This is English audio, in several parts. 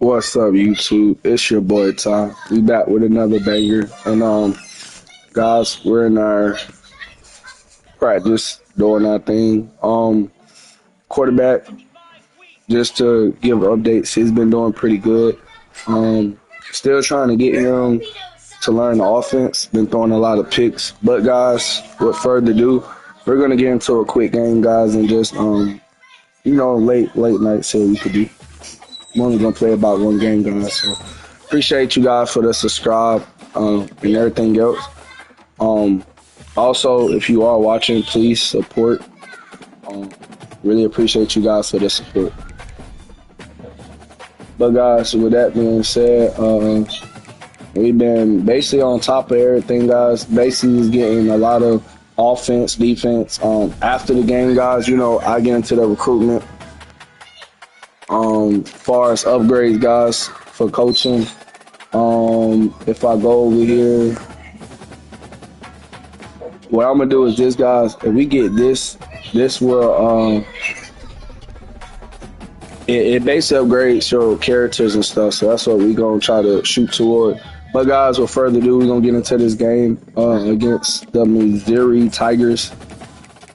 What's up, YouTube? It's your boy Ty. We back with another banger, and guys, we're in our practice doing our thing. Quarterback, just to give updates, he's been doing pretty good. Still trying to get him to learn the offense. Been throwing a lot of picks, but guys, with further ado, we're gonna get into a quick game, guys, and just late night so we could do. I'm only gonna play about one game, guys. So appreciate you guys for the subscribe and everything else. Also, if you are watching, please support. Really appreciate you guys for the support. But guys, with that being said, we've been basically on top of everything, guys. Basically, is getting a lot of offense, defense. After the game, guys, I get into the recruitment. Far as upgrades, guys, for coaching. If I go over here, what I'm gonna do is this, guys. If we get this will it basically upgrades your characters and stuff. So that's what we gonna try to shoot toward. But guys, with further ado, we're gonna get into this game against the Missouri Tigers.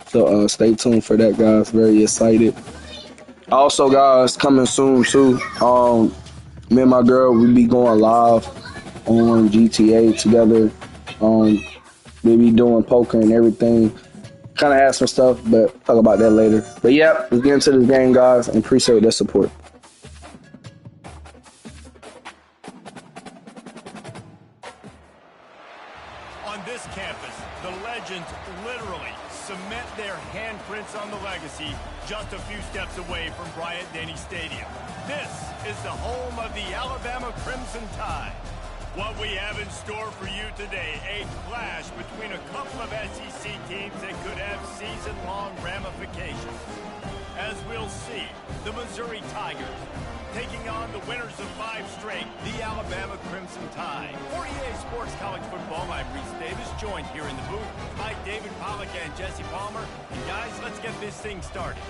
So stay tuned for that, guys. Very excited. Also, guys, coming soon too. Me and my girl, we be going live on GTA together. We be doing poker and everything. Kind of have some stuff, but talk about that later. But yeah, let's get into this game, guys, and appreciate the support. On this campus, the legends literally cement their handprints on the legacy just a few steps away from Bryant-Denny Stadium. This is the home of the Alabama Crimson Tide. What we have in store for you today, a clash between a couple of SEC teams that could have season-long ramifications. As we'll see, the Missouri Tigers taking on the winners of 5 straight, the Alabama Crimson Tide. For EA Sports College Football, I'm Reese Davis, joined here in the booth by David Pollack and Jesse Palmer. And guys, let's get this thing started.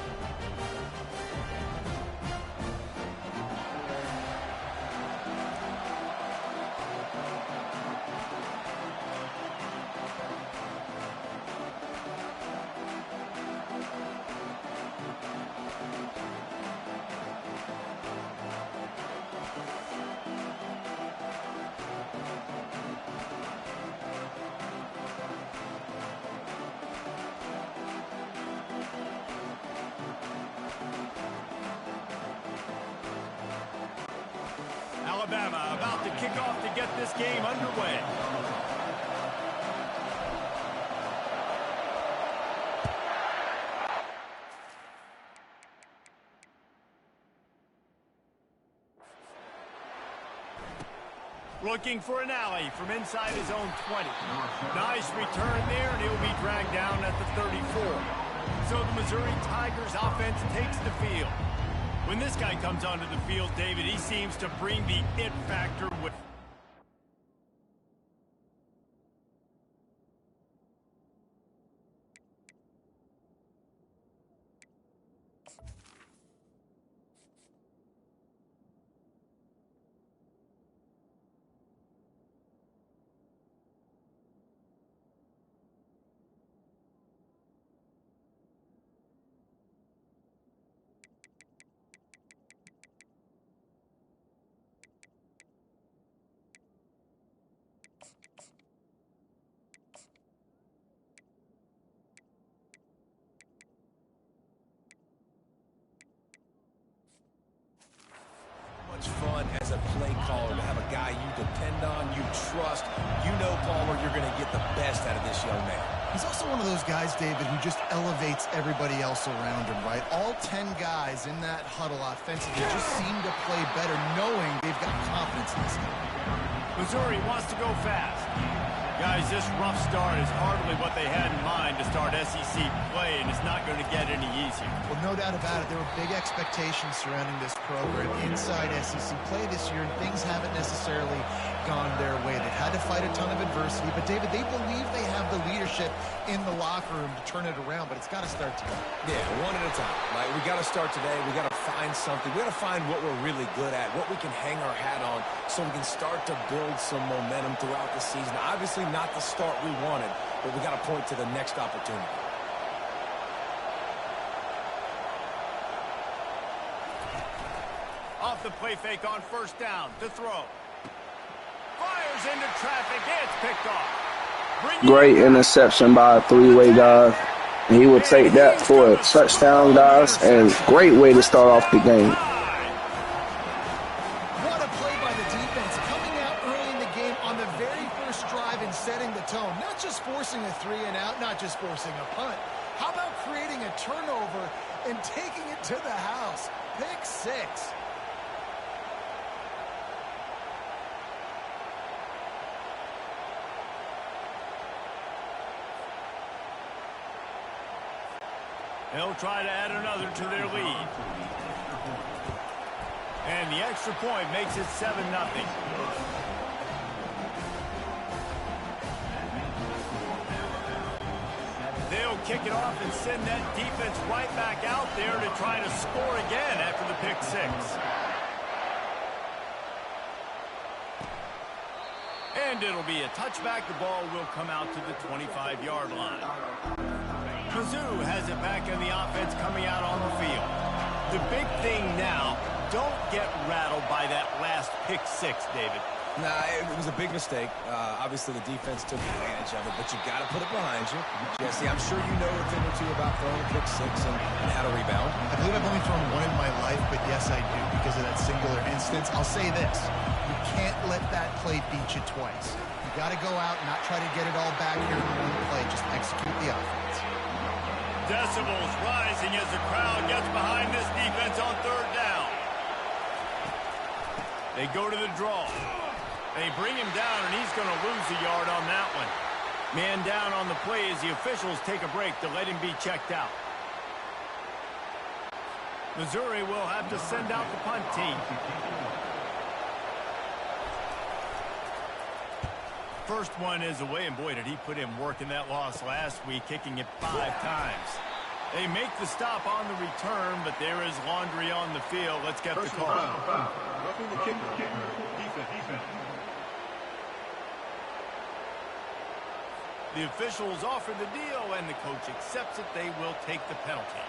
Alabama about to kick off to get this game underway. Looking for an alley from inside his own 20. Nice return there, and he'll be dragged down at the 34. So the Missouri Tigers offense takes the field. When this guy comes onto the field, David, he seems to bring the it factor with. Much fun as a play caller to have a guy you depend on, you trust. You know, Palmer, you're going to get the best out of this young man. He's also one of those guys, David, who just elevates everybody else around him, right? All 10 guys in that huddle offensively just seem to play better knowing they've got confidence in this game. Missouri wants to go fast. Guys, this rough start is hardly what they had in mind to start SEC play, and it's not going to get any easier. Well, no doubt about it. There were big expectations surrounding this program inside SEC play this year, and things haven't necessarily gone their way. They've had to fight a ton of adversity, but David, they believe they have the leadership in the locker room to turn it around, but it's got to start today. Yeah, one at a time. Like, we got to start today. We got to find something. We got to find what we're really good at, what we can hang our hat on, so we can start to build some momentum throughout the season. Obviously, not the start we wanted, but we got to point to the next opportunity. Off the play fake on first down to throw. Fires into traffic. It's picked off. Great interception by a three-way guy. And he will take that for a touchdown, guys. And great way to start off the game. What a play by the defense, coming out early in the game on the very first drive and setting the tone. Not just forcing a 3-and-out, not just forcing a punt. How about creating a turnover and taking it to the house? Pick 6. They'll try to add another to their lead. And the extra point makes it 7-0. They'll kick it off and send that defense right back out there to try to score again after the pick 6. And it'll be a touchback. The ball will come out to the 25-yard line. Mizzou has it back in the offense coming out on the field. The big thing now, don't get rattled by that last pick 6, David. Nah, it was a big mistake. Obviously, the defense took advantage of it, but you got to put it behind you. Jesse, I'm sure you know a thing or two about throwing a pick 6 and how to rebound. I believe I've only thrown one in my life, but yes, I do because of that singular instance. I'll say this. You can't let that play beat you twice. You got to go out and not try to get it all back here in one play. Just execute the offense. Decibels rising as the crowd gets behind this defense on third down. They go to the draw. They bring him down, and he's going to lose a yard on that one. Man down on the play as the officials take a break to let him be checked out. Missouri will have to send out the punt team. First one is away, and boy, did he put in work in that loss last week, kicking it 5 times. They make the stop on the return, but there is laundry on the field. Let's get the call. Roughing the kicker. Defense. The officials offer the deal, and the coach accepts it. They will take the penalty.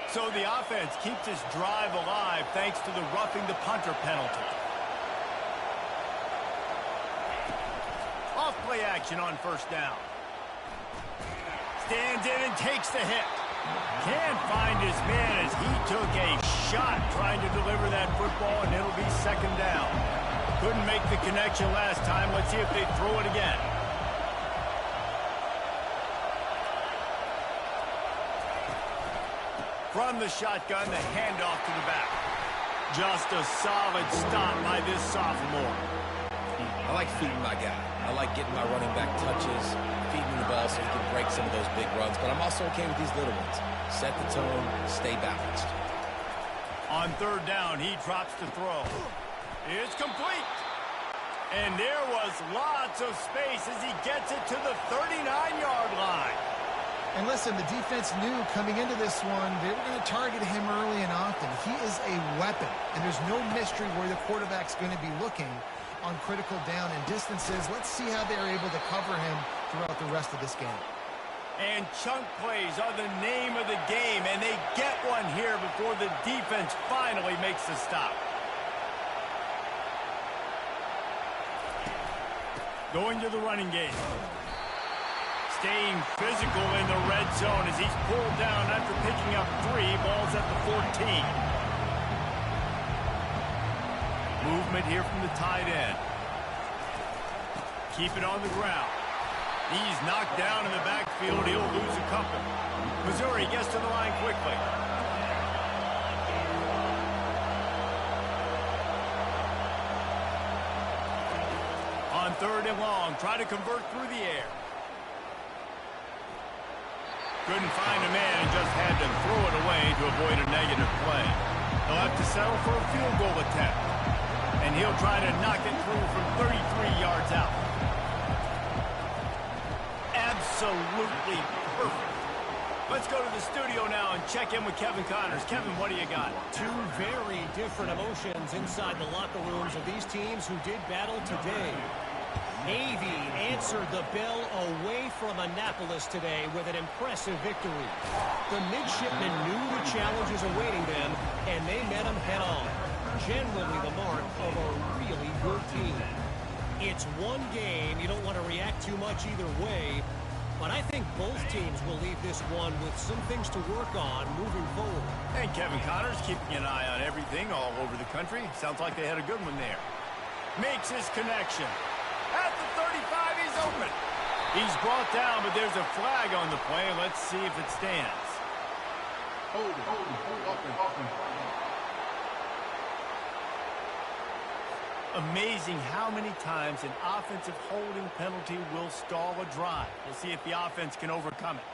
So the offense keeps this drive alive thanks to the roughing the punter penalty. Off play action on first down. Stands in and takes the hit. Can't find his man as he took a shot trying to deliver that football, and it'll be second down. Couldn't make the connection last time. Let's see if they throw it again. From the shotgun, the handoff to the back. Just a solid stop by this sophomore. I like feeding my guy. I like getting my running back touches, feeding the ball so he can break some of those big runs. But I'm also okay with these little ones. Set the tone, stay balanced. On third down, he drops to throw. It's complete. And there was lots of space as he gets it to the 39-yard line. And listen, the defense knew coming into this one, they were going to target him early and often. He is a weapon, and there's no mystery where the quarterback's going to be looking on critical down and distances. Let's see how they're able to cover him throughout the rest of this game. And chunk plays are the name of the game, and they get one here before the defense finally makes the stop. Going to the running game. Staying physical in the red zone as he's pulled down after picking up 3. Ball's at the 14. Movement here from the tight end. Keep it on the ground. He's knocked down in the backfield. He'll lose a couple. Missouri gets to the line quickly. On third and long, try to convert through the air. Couldn't find a man and just had to throw it away to avoid a negative play. They'll have to settle for a field goal attempt. And he'll try to knock it through from 33 yards out. Absolutely perfect. Let's go to the studio now and check in with Kevin Connors. Kevin, what do you got? Two very different emotions inside the locker rooms of these teams who did battle today. Navy answered the bell away from Annapolis today with an impressive victory. The midshipmen knew the challenges awaiting them, and they met them head-on. Generally the mark of a really good team. It's one game. You don't want to react too much either way, but I think both teams will leave this one with some things to work on moving forward. And Kevin Connors keeping an eye on everything all over the country. Sounds like they had a good one there. Makes his connection. At the 35, he's open. He's brought down, but there's a flag on the play. Let's see if it stands. Hold it. Offense. Amazing how many times an offensive holding penalty will stall a drive. We'll see if the offense can overcome it.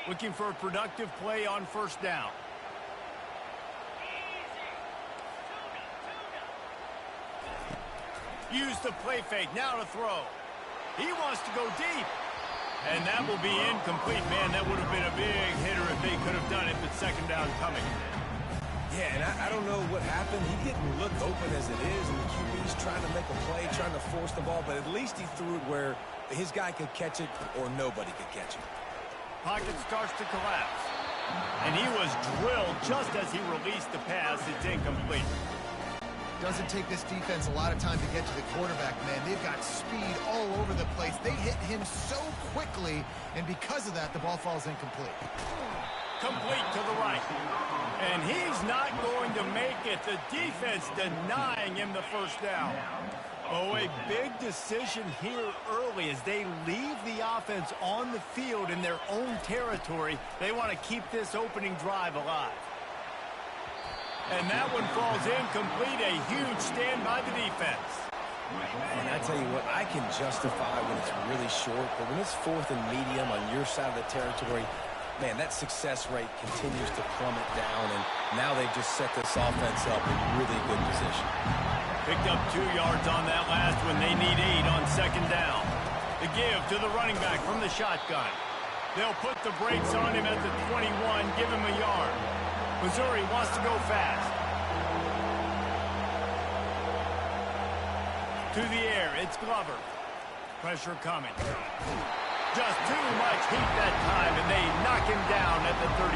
Looking for a productive play on first down. Use the play fake, now to throw. He wants to go deep. And that will be incomplete. Man, that would have been a big hitter if they could have done it, but second down coming. Yeah, and I don't know what happened. He didn't look open as it is, and the QB's trying to make a play, trying to force the ball, but at least he threw it where his guy could catch it or nobody could catch it. Pocket starts to collapse. And he was drilled just as he released the pass. It's incomplete. Doesn't take this defense a lot of time to get to the quarterback, man. They've got speed all over the place. They hit him so quickly, and because of that, the ball falls incomplete. Complete to the right. And he's not going to make it. The defense denying him the first down. Oh, a big decision here early as they leave the offense on the field in their own territory. They want to keep this opening drive alive. And that one falls incomplete. A huge stand by the defense. And I tell you what, I can justify when it's really short, but when it's fourth and medium on your side of the territory, man, that success rate continues to plummet down, and now they've just set this offense up in really good position. Picked up 2 yards on that last one. They need 8 on second down. The give to the running back from the shotgun. They'll put the brakes on him at the 21, give him a yard. Missouri wants to go fast. To the air, it's Glover. Pressure coming. Just too much heat that time, and they knock him down at the 31.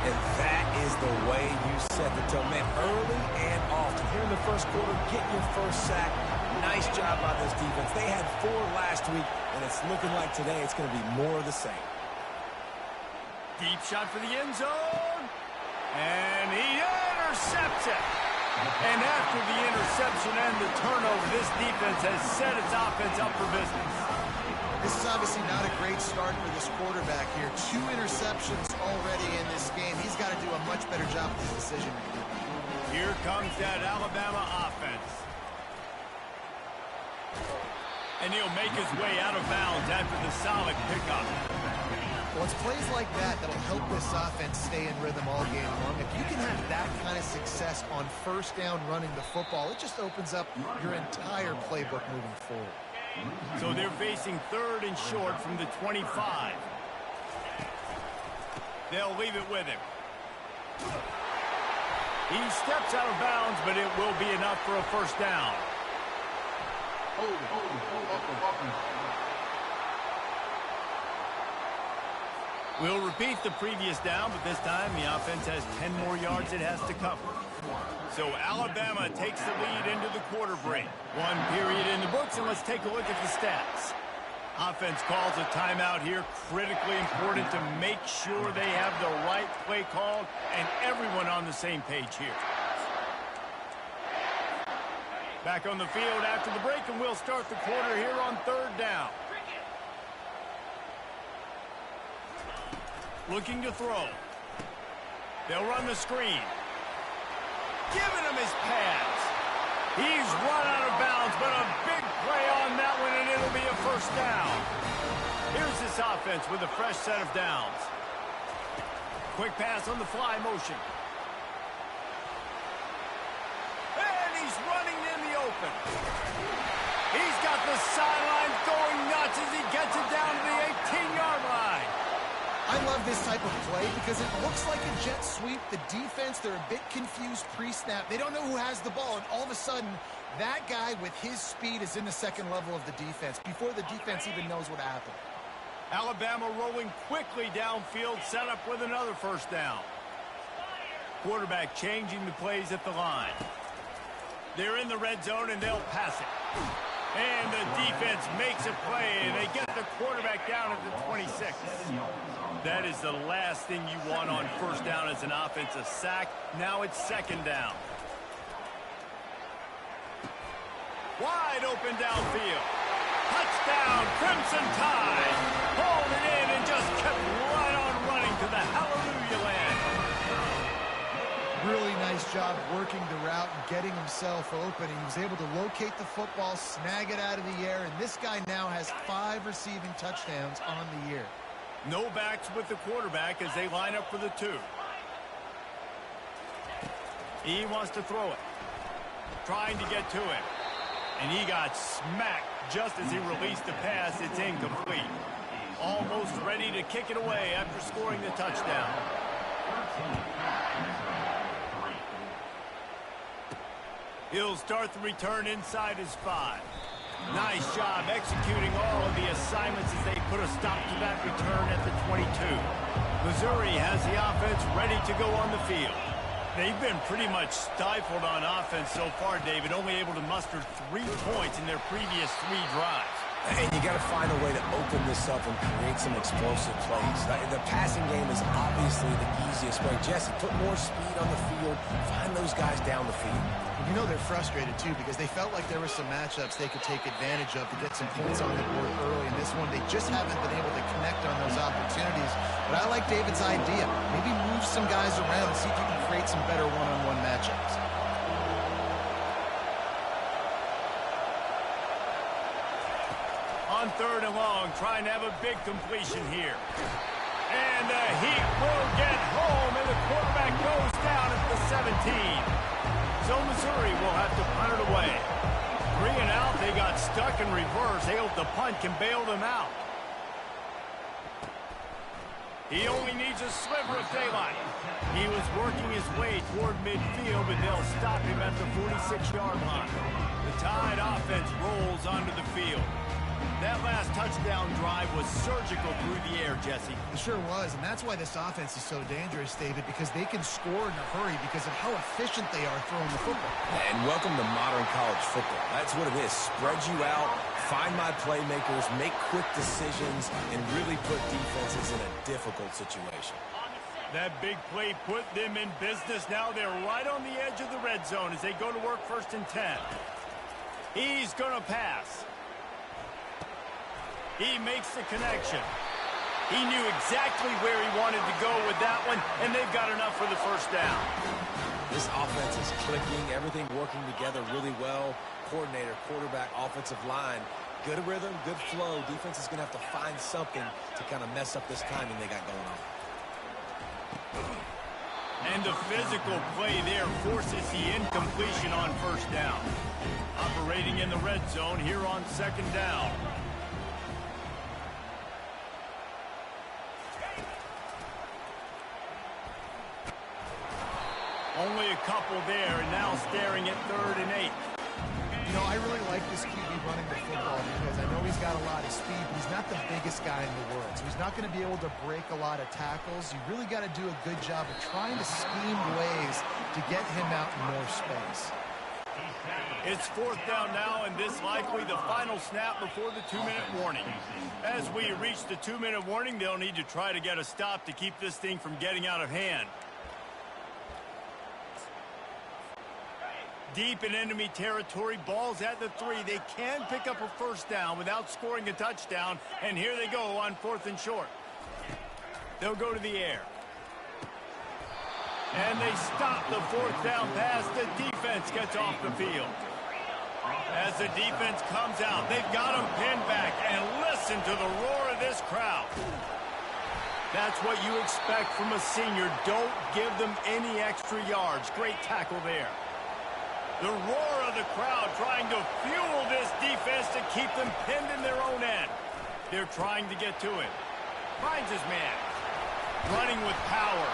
And that is the way you set the tone, man, early and often. Here in the first quarter, get your first sack. Nice job by this defense. They had 4 last week, and it's looking like today it's going to be more of the same. Deep shot for the end zone. And he intercepts it. And after the interception and the turnover, this defense has set its offense up for business. This is obviously not a great start for this quarterback here. 2 interceptions already in this game. He's got to do a much better job with his decision making. Here comes that Alabama offense. And he'll make his way out of bounds after the solid pickup. Well, it's plays like that that'll help this offense stay in rhythm all game long. If you can have that kind of success on first down running the football, it just opens up your entire playbook moving forward. So they're facing 3rd and short from the 25. They'll leave it with him. He steps out of bounds, but it will be enough for a first down. Hold it. We'll repeat the previous down, but this time the offense has 10 more yards it has to cover. So Alabama takes the lead into the quarter break. 1 period in the books, and let's take a look at the stats. Offense calls a timeout here. Critically important to make sure they have the right play called and everyone on the same page here. Back on the field after the break, and we'll start the quarter here on 3rd down. Looking to throw. They'll run the screen. Giving him his pass. He's run out of bounds, but a big play on that one, and it'll be a first down. Here's this offense with a fresh set of downs. Quick pass on the fly motion. And he's running open. He's got the sidelines going nuts as he gets it down to the 18-yard line. I love this type of play because it looks like a jet sweep. The defense, they're a bit confused pre-snap. They don't know who has the ball, and all of a sudden, that guy with his speed is in the second level of the defense before the defense even knows what happened. Alabama rolling quickly downfield, set up with another first down. Quarterback changing the plays at the line. They're in the red zone, and they'll pass it. And the defense makes a play, and they get the quarterback down at the 26. That is the last thing you want on first down as an offensive sack. Now it's second down. Wide open downfield. Touchdown, Crimson Tide. Hauled it in and just kept right on running to the hallelujah land. Really nice job working the route and getting himself open. He was able to locate the football, snag it out of the air, and this guy now has 5 receiving touchdowns on the year. No backs with the quarterback as they line up for the 2. He wants to throw it. Trying to get to it. And he got smacked just as he released the pass. It's incomplete. Almost ready to kick it away after scoring the touchdown. He'll start the return inside his 5. Nice job executing all of the assignments as they put a stop to that return at the 22. Missouri has the offense ready to go on the field. They've been pretty much stifled on offense so far, David, only able to muster 3 points in their previous 3 drives. And you got to find a way to open this up and create some explosive plays. The passing game is obviously the easiest way. Jesse, put more speed on the field. Find those guys down the field. You know they're frustrated, too, because they felt like there were some matchups they could take advantage of to get some points on the board early. In this one, they just haven't been able to connect on those opportunities. But I like David's idea. Maybe move some guys around, see if you can create some better one-on-one matchups. On 3rd and long, trying to have a big completion here. And the Heat will get home, and the quarterback goes down at the 17. So Missouri will have to punt it away. 3 and out, they got stuck in reverse. They hope the punt can bail them out. He only needs a sliver of daylight. He was working his way toward midfield, but they'll stop him at the 46-yard line. The Tide offense rolls onto the field. That last touchdown drive was surgical through the air, Jesse. It sure was, and that's why this offense is so dangerous, David, because they can score in a hurry because of how efficient they are throwing the football. And welcome to modern college football. That's what it is. Spread you out, find my playmakers, make quick decisions, and really put defenses in a difficult situation. That big play put them in business. Now they're right on the edge of the red zone as they go to work 1st and 10. He's going to pass. He makes the connection. He knew exactly where he wanted to go with that one, and they've got enough for the first down. This offense is clicking, everything working together really well. Coordinator, quarterback, offensive line, good rhythm, good flow. Defense is going to have to find something to kind of mess up this timing they got going on. And the physical play there forces the incompletion on first down. Operating in the red zone here on 2nd down. Only a couple there, and now staring at 3rd and 8. You know, I really like this QB running the football because I know he's got a lot of speed, but he's not the biggest guy in the world. So he's not going to be able to break a lot of tackles. You really got to do a good job of trying to scheme ways to get him out in more space. It's 4th down now, and this likely the final snap before the 2-minute warning. As we reach the 2-minute warning, they'll need to try to get a stop to keep this thing from getting out of hand. Deep in enemy territory, ball's at the 3. They can pick up a first down without scoring a touchdown, and here they go on 4th and short. They'll go to the air. And they stop the 4th down pass. The defense gets off the field. As the defense comes out, they've got them pinned back, and listen to the roar of this crowd. That's what you expect from a senior. Don't give them any extra yards. Great tackle there. The roar of the crowd trying to fuel this defense to keep them pinned in their own end. They're trying to get to it. Finds his man. Running with power.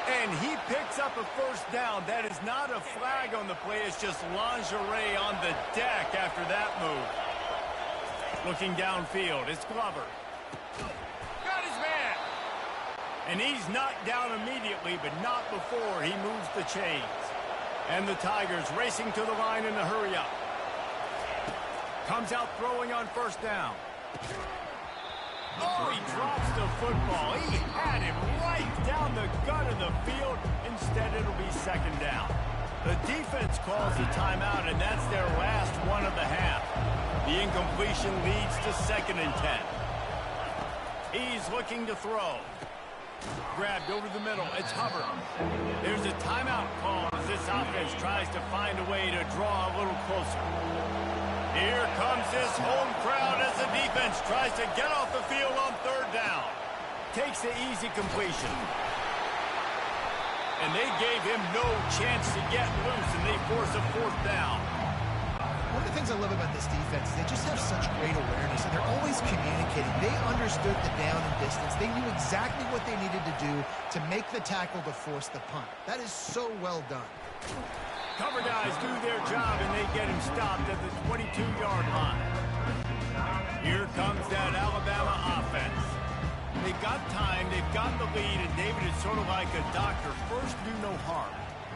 And he picks up a first down. That is not a flag on the play. It's just lingerie on the deck after that move. Looking downfield, it's Glover. Got his man. And he's knocked down immediately, but not before he moves the chains. And the Tigers racing to the line in a hurry-up. Comes out throwing on first down. Oh, he drops the football. He had him right down the gut of the field. Instead, it'll be second down. The defense calls a timeout, and that's their last one of the half. The incompletion leads to 2nd and 10. He's looking to throw. Grabbed over the middle. It's Hubbard. There's a timeout call as this offense tries to find a way to draw a little closer. Here comes this home crowd as the defense tries to get off the field on 3rd down. Takes the easy completion. And they gave him no chance to get loose, and they force a 4th down. One of the things I love about this defense is they just have such great awareness, and they're always communicating. They understood the down and distance. They knew exactly what they needed to do to make the tackle to force the punt. That is so well done. Cover guys do their job, and they get him stopped at the 22-yard line. Here comes that Alabama offense. They've got time, they've got the lead, and David is sort of like a doctor. First, do no harm.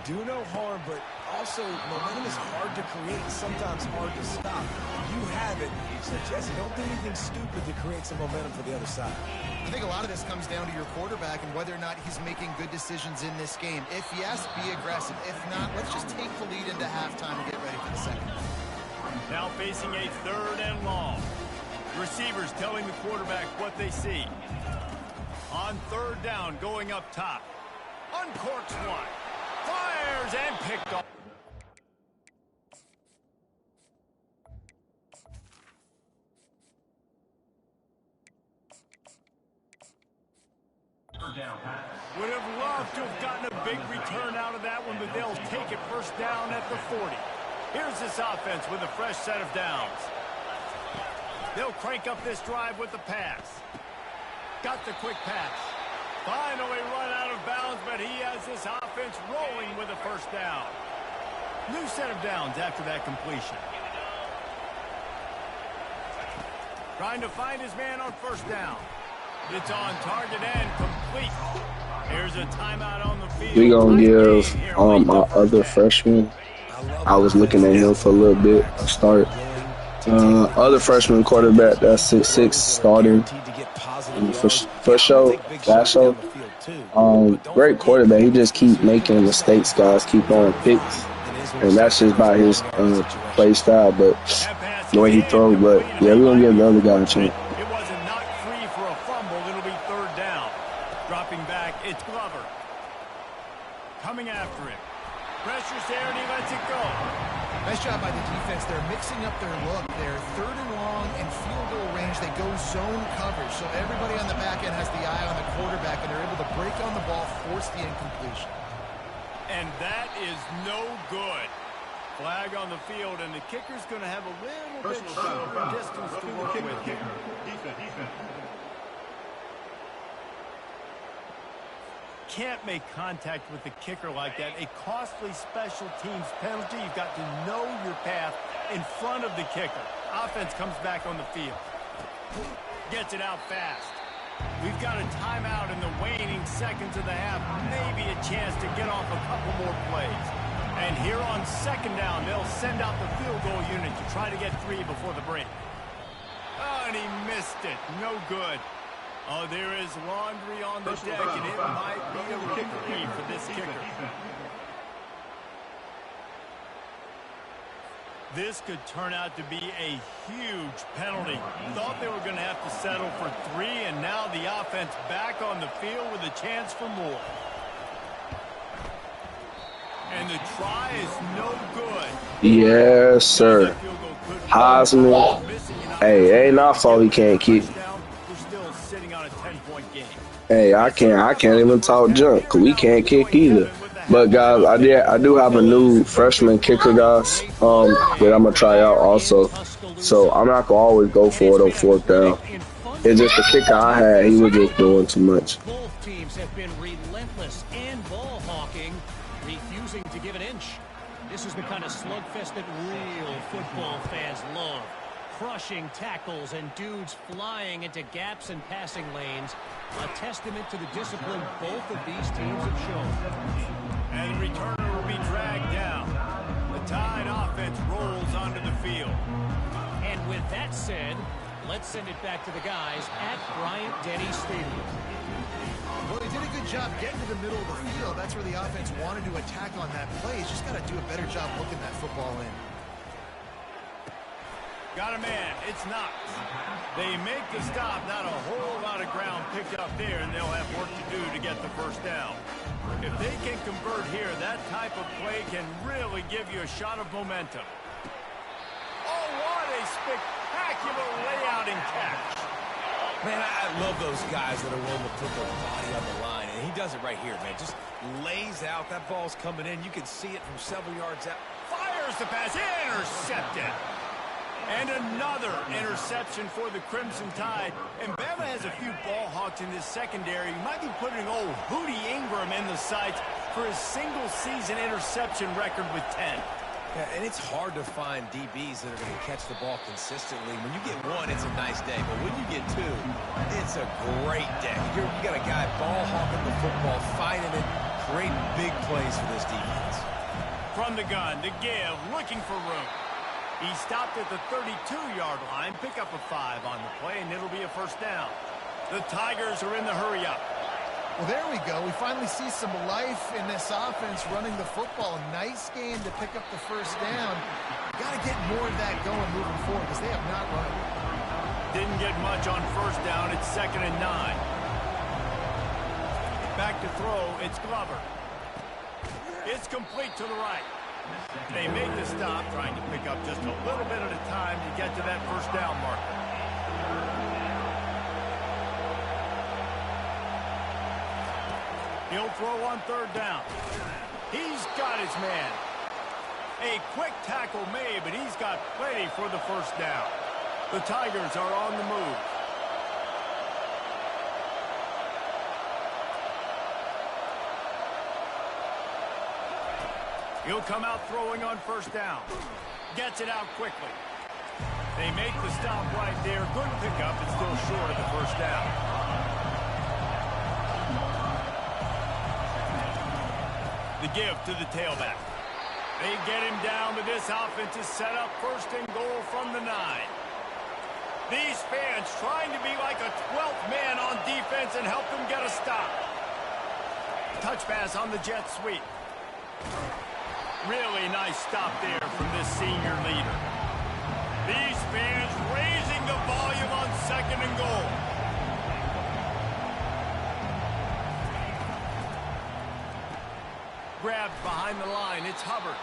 Do no harm, but also momentum is hard to create and sometimes hard to stop. You have it, so Jesse, don't do anything stupid to create some momentum for the other side. I think a lot of this comes down to your quarterback and whether or not he's making good decisions in this game. If yes, be aggressive. If not, let's just take the lead into halftime and get ready for the second. Now facing a 3rd and long. Receivers telling the quarterback what they see. On 3rd down, going up top. Uncorks one. Fires and picked off. Would have loved to have gotten a big return out of that one, but they'll take it first down at the 40. Here's this offense with a fresh set of downs. They'll crank up this drive with the pass. Got the quick pass. Finally run out of bounds, but he has this offense rolling with a first down. New set of downs after that completion. Trying to find his man on first down. It's on target and complete. Here's a timeout on the field. We gonna give my other freshman. I was looking at him for a little bit to start. Other freshman quarterback, that's 6'6", starting. For show, last show. Great quarterback. He just keep making mistakes, guys. Keep throwing picks, and that's just by his play style. But the way he throws. But yeah, we're gonna give the other guy a chance. It wasn't knocked free for a fumble. It'll be 3rd down. Dropping back, it's Glover. Coming after him. Pressure's there, and he lets it go. Nice job by the defense. They're mixing up their look. They're 3rd and long and field goal range. They go zone coverage. So everybody on the back end has the eye on the quarterback, and they're able to break on the ball, force the incompletion. And that is no good. Flag on the field, and the kicker's going to have a little bit shorter distance to work with here. Can't make contact with the kicker like that. A costly special teams penalty. You've got to know your path in front of the kicker. Offense comes back on the field. Gets it out fast. We've got a timeout in the waning seconds of the half. Maybe a chance to get off a couple more plays. And here on 2nd down, they'll send out the field goal unit to try to get 3 before the break. Oh, and he missed it. No good. Oh, there is laundry on the deck, and it might be a reprieve for this kicker. This could turn out to be a huge penalty. Thought they were going to have to settle for 3, and now the offense back on the field with a chance for more. And the try is no good. Yes, sir. Heisman. Hey, ain't our fault he can't kick. Hey, I can't even talk junk, cause we can't kick either. But guys, I do have a new freshman kicker, guys, that I'm gonna try out also. So I'm not gonna always go for it on fourth down. It's just the kicker I had, he was just doing too much. Both teams have been relentless and ball hawking, refusing to give an inch. This is the kind of slugfest that real football fans love. Crushing tackles and dudes flying into gaps and passing lanes. A testament to the discipline both of these teams have shown. And the returner will be dragged down. The Tide offense rolls onto the field. And with that said, let's send it back to the guys at Bryant-Denny Stadium. Well, he did a good job getting to the middle of the field. That's where the offense wanted to attack on that play. He's just got to do a better job looking that football in. Got a man. It's Knox. They make the stop. Not a whole lot of ground picked up there, and they'll have work to do to get the first down. If they can convert here, that type of play can really give you a shot of momentum. Oh, what a spectacular layout and catch. Man, I love those guys that are willing to put their body on the line, and he does it right here, man. Just lays out. That ball's coming in. You can see it from several yards out. Fires the pass. Intercepted. And another interception for the Crimson Tide. And Bama has a few ball hawks in this secondary. You might be putting old Hootie Ingram in the sights for his single-season interception record with 10. Yeah, and it's hard to find DBs that are going to catch the ball consistently. When you get one, it's a nice day. But when you get two, it's a great day. You got a guy ball hawking the football, finding it, creating big plays for this defense. From the gun, to give, looking for room. He stopped at the 32-yard line, pick up a 5 on the play, and it'll be a first down. The Tigers are in the hurry-up. Well, there we go. We finally see some life in this offense running the football. Nice game to pick up the first down. Got to get more of that going moving forward because they have not run it. Didn't get much on first down. It's 2nd and 9. Back to throw. It's Glover. It's complete to the right. They make the stop, trying to pick up just a little bit at a time to get to that first down marker. He'll throw on 3rd down. He's got his man. A quick tackle made, but he's got plenty for the first down. The Tigers are on the move. He'll come out throwing on first down. Gets it out quickly. They make the stop right there. Good pickup, but still short of the first down. The give to the tailback. They get him down, but this offense is set up 1st and goal from the 9. These fans trying to be like a 12th man on defense and help them get a stop. Touch pass on the jet sweep. Really nice stop there from this senior leader. These fans raising the volume on 2nd and goal. Grabbed behind the line. It's Hubbard.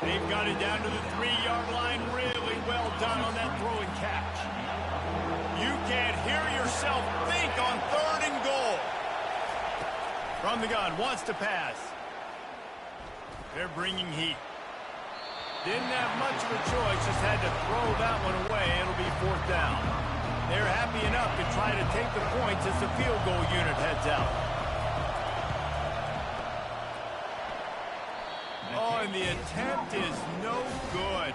They've got it down to the 3-yard line. Really well done on that throw and catch. You can't hear yourself think on 3rd and goal. From the gun, wants to pass. They're bringing heat. Didn't have much of a choice, just had to throw that one away. It'll be 4th down. They're happy enough to try to take the points as the field goal unit heads out. Oh, and the attempt is no good.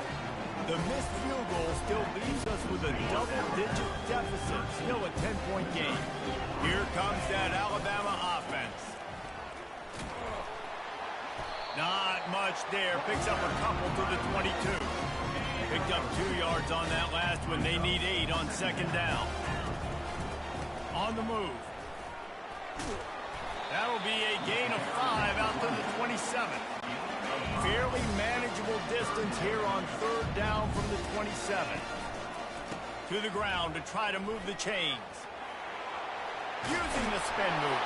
The missed field goal still leaves us with a double-digit deficit. Still a 10-point game. Here comes that Alabama offense. Not much there. Picks up a couple to the 22. Picked up 2 yards on that last one. They need 8 on 2nd down. On the move. That'll be a gain of 5 out to the 27. Fairly manageable distance here on 3rd down from the 27. To the ground to try to move the chains. Using the spin move.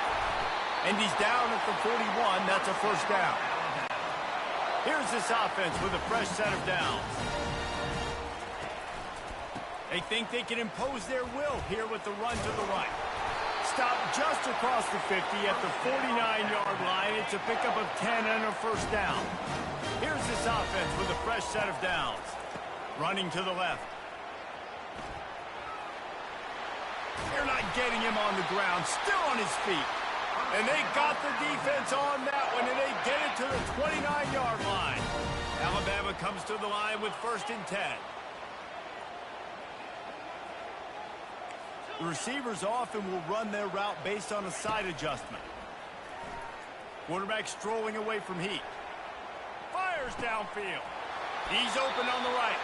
And he's down at the 41. That's a first down. Here's this offense with a fresh set of downs. They think they can impose their will here with the run to the right. stop just across the 50 at the 49-yard line. It's a pickup of 10 and a first down. Here's this offense with a fresh set of downs. Running to the left. They're not getting him on the ground. Still on his feet. And they got the defense on that one, and they get it to the 29-yard line. Alabama comes to the line with 1st and 10. The receivers often will run their route based on a side adjustment. Quarterback strolling away from heat. Fires downfield. He's open on the right.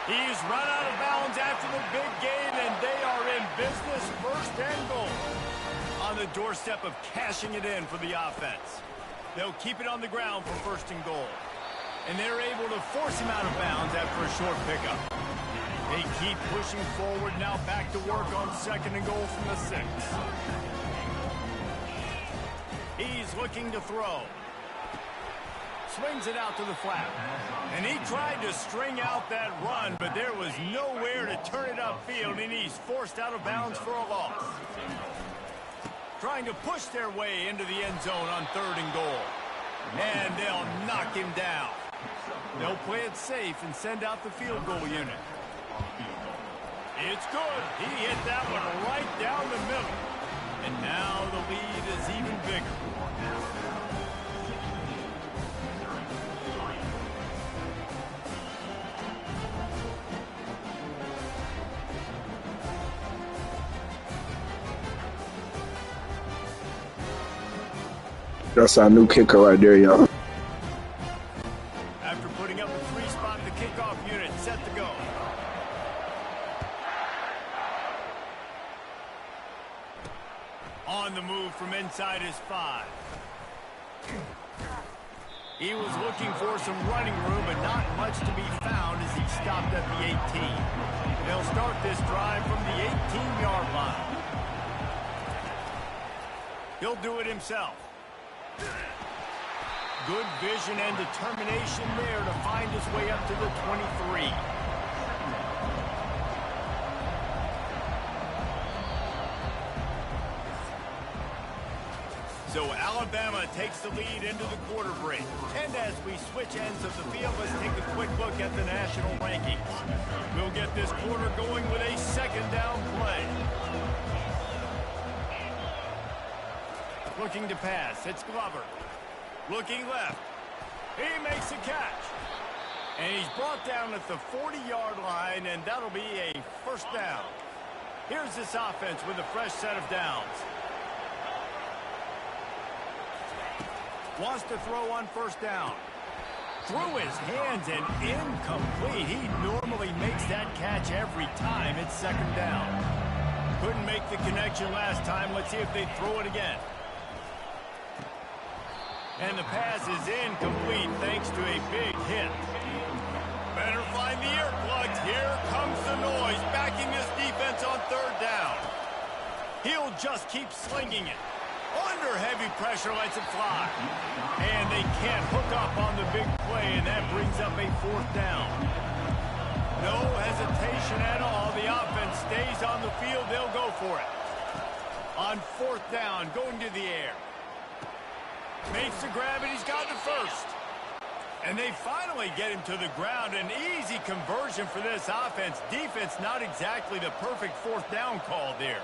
He's run out of bounds after the big gain, and they are in business, 1st and goal. On the doorstep of cashing it in for the offense. They'll keep it on the ground for 1st and goal. And they're able to force him out of bounds after a short pickup. They keep pushing forward, now back to work on 2nd and goal from the 6. He's looking to throw. Swings it out to the flat. And he tried to string out that run, but there was nowhere to turn it upfield, and he's forced out of bounds for a loss. Trying to push their way into the end zone on 3rd and goal. And they'll knock him down. They'll play it safe and send out the field goal unit. It's good. He hit that one right down the middle. And now the lead is even bigger. That's our new kicker right there, y'all. After putting up a 3-spot, the kickoff unit set to go. On the move from inside his 5. He was looking for some running room, but not much to be found as he stopped at the 18. They'll start this drive from the 18-yard line. He'll do it himself. Good vision and determination there to find his way up to the 23. So Alabama takes the lead into the quarter break. And as we switch ends of the field, let's take a quick look at the national rankings. We'll get this quarter going with a 2nd down play. Looking to pass, it's Glover. Looking left. He makes a catch. And he's brought down at the 40-yard line, and that'll be a 1st down. Here's this offense with a fresh set of downs. Wants to throw on 1st down. Through his hands and incomplete. He normally makes that catch every time. It's 2nd down. Couldn't make the connection last time. Let's see if they throw it again. And the pass is incomplete thanks to a big hit. Better find the earplugs. Here comes the noise, backing this defense on 3rd down. He'll just keep slinging it. Under heavy pressure, lets it fly. And they can't hook up on the big play, and that brings up a 4th down. No hesitation at all. The offense stays on the field. They'll go for it. On 4th down, going to the air. Makes the grab, and he's got the 1st. And they finally get him to the ground. An easy conversion for this offense. Defense not exactly the perfect 4th down call there.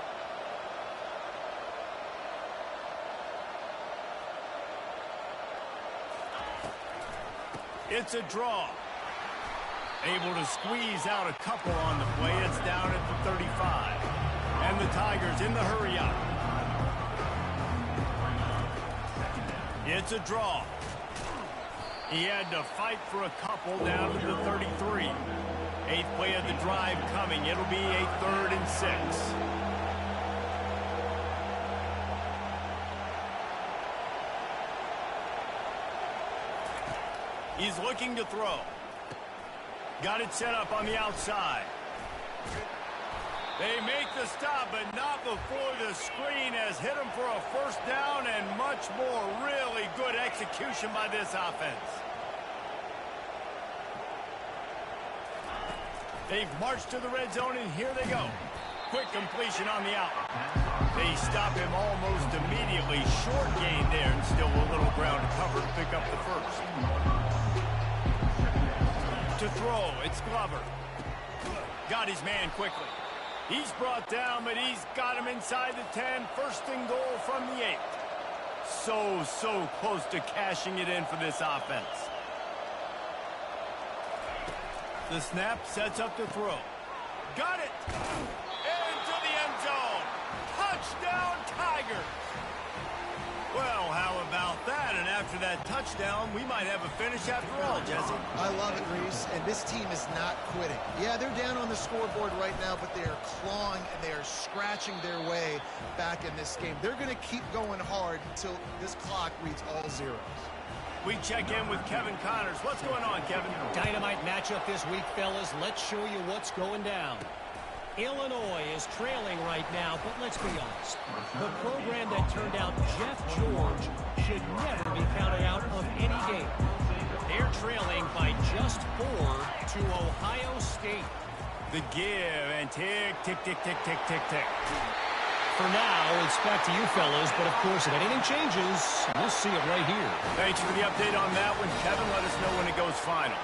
It's a draw. Able to squeeze out a couple on the play. It's down at the 35. And the Tigers in the hurry-up. It's a draw. He had to fight for a couple down to the 33. 8th play of the drive coming. It'll be a 3rd and 6. He's looking to throw. Got it set up on the outside. They make the stop, but not before the screen has hit him for a 1st down and much more. Really good execution by this offense. They've marched to the red zone, and here they go. Quick completion on the out. They stop him almost immediately. Short gain there and still a little ground to cover to pick up the first. To throw, it's Glover. Got his man quickly. He's brought down, but he's got him inside the 10. First and goal from the 8. So close to cashing it in for this offense. The snap sets up the throw. Got it! Into the end zone. Touchdown, Tiger! Well, how about that? And after that touchdown, we might have a finish after all, Jesse. I love it, Reese, and this team is not quitting. Yeah, they're down on the scoreboard right now, but they are clawing and they are scratching their way back in this game. They're going to keep going hard until this clock reads all zeros. We check in with Kevin Connors. What's going on, Kevin? Dynamite matchup this week, fellas. Let's show you what's going down. Illinois is trailing right now, but let's be honest. The program that turned out Jeff George should never be counted out of any game. They're trailing by just 4 to Ohio State. The give and tick, tick, tick, tick, tick, tick, tick. For now, it's back to you fellas, but of course, if anything changes, we'll see it right here. Thanks for the update on that one, Kevin. Let us know when it goes final.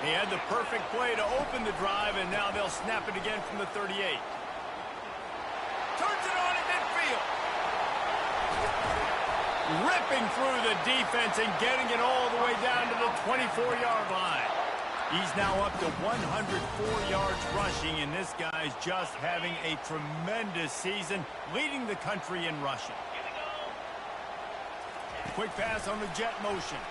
He had the perfect play to open the drive, and now they'll snap it again from the 38. Turns it on in midfield. Ripping through the defense and getting it all the way down to the 24-yard line. He's now up to 104 yards rushing, and this guy's just having a tremendous season, leading the country in rushing. Quick pass on the jet motion.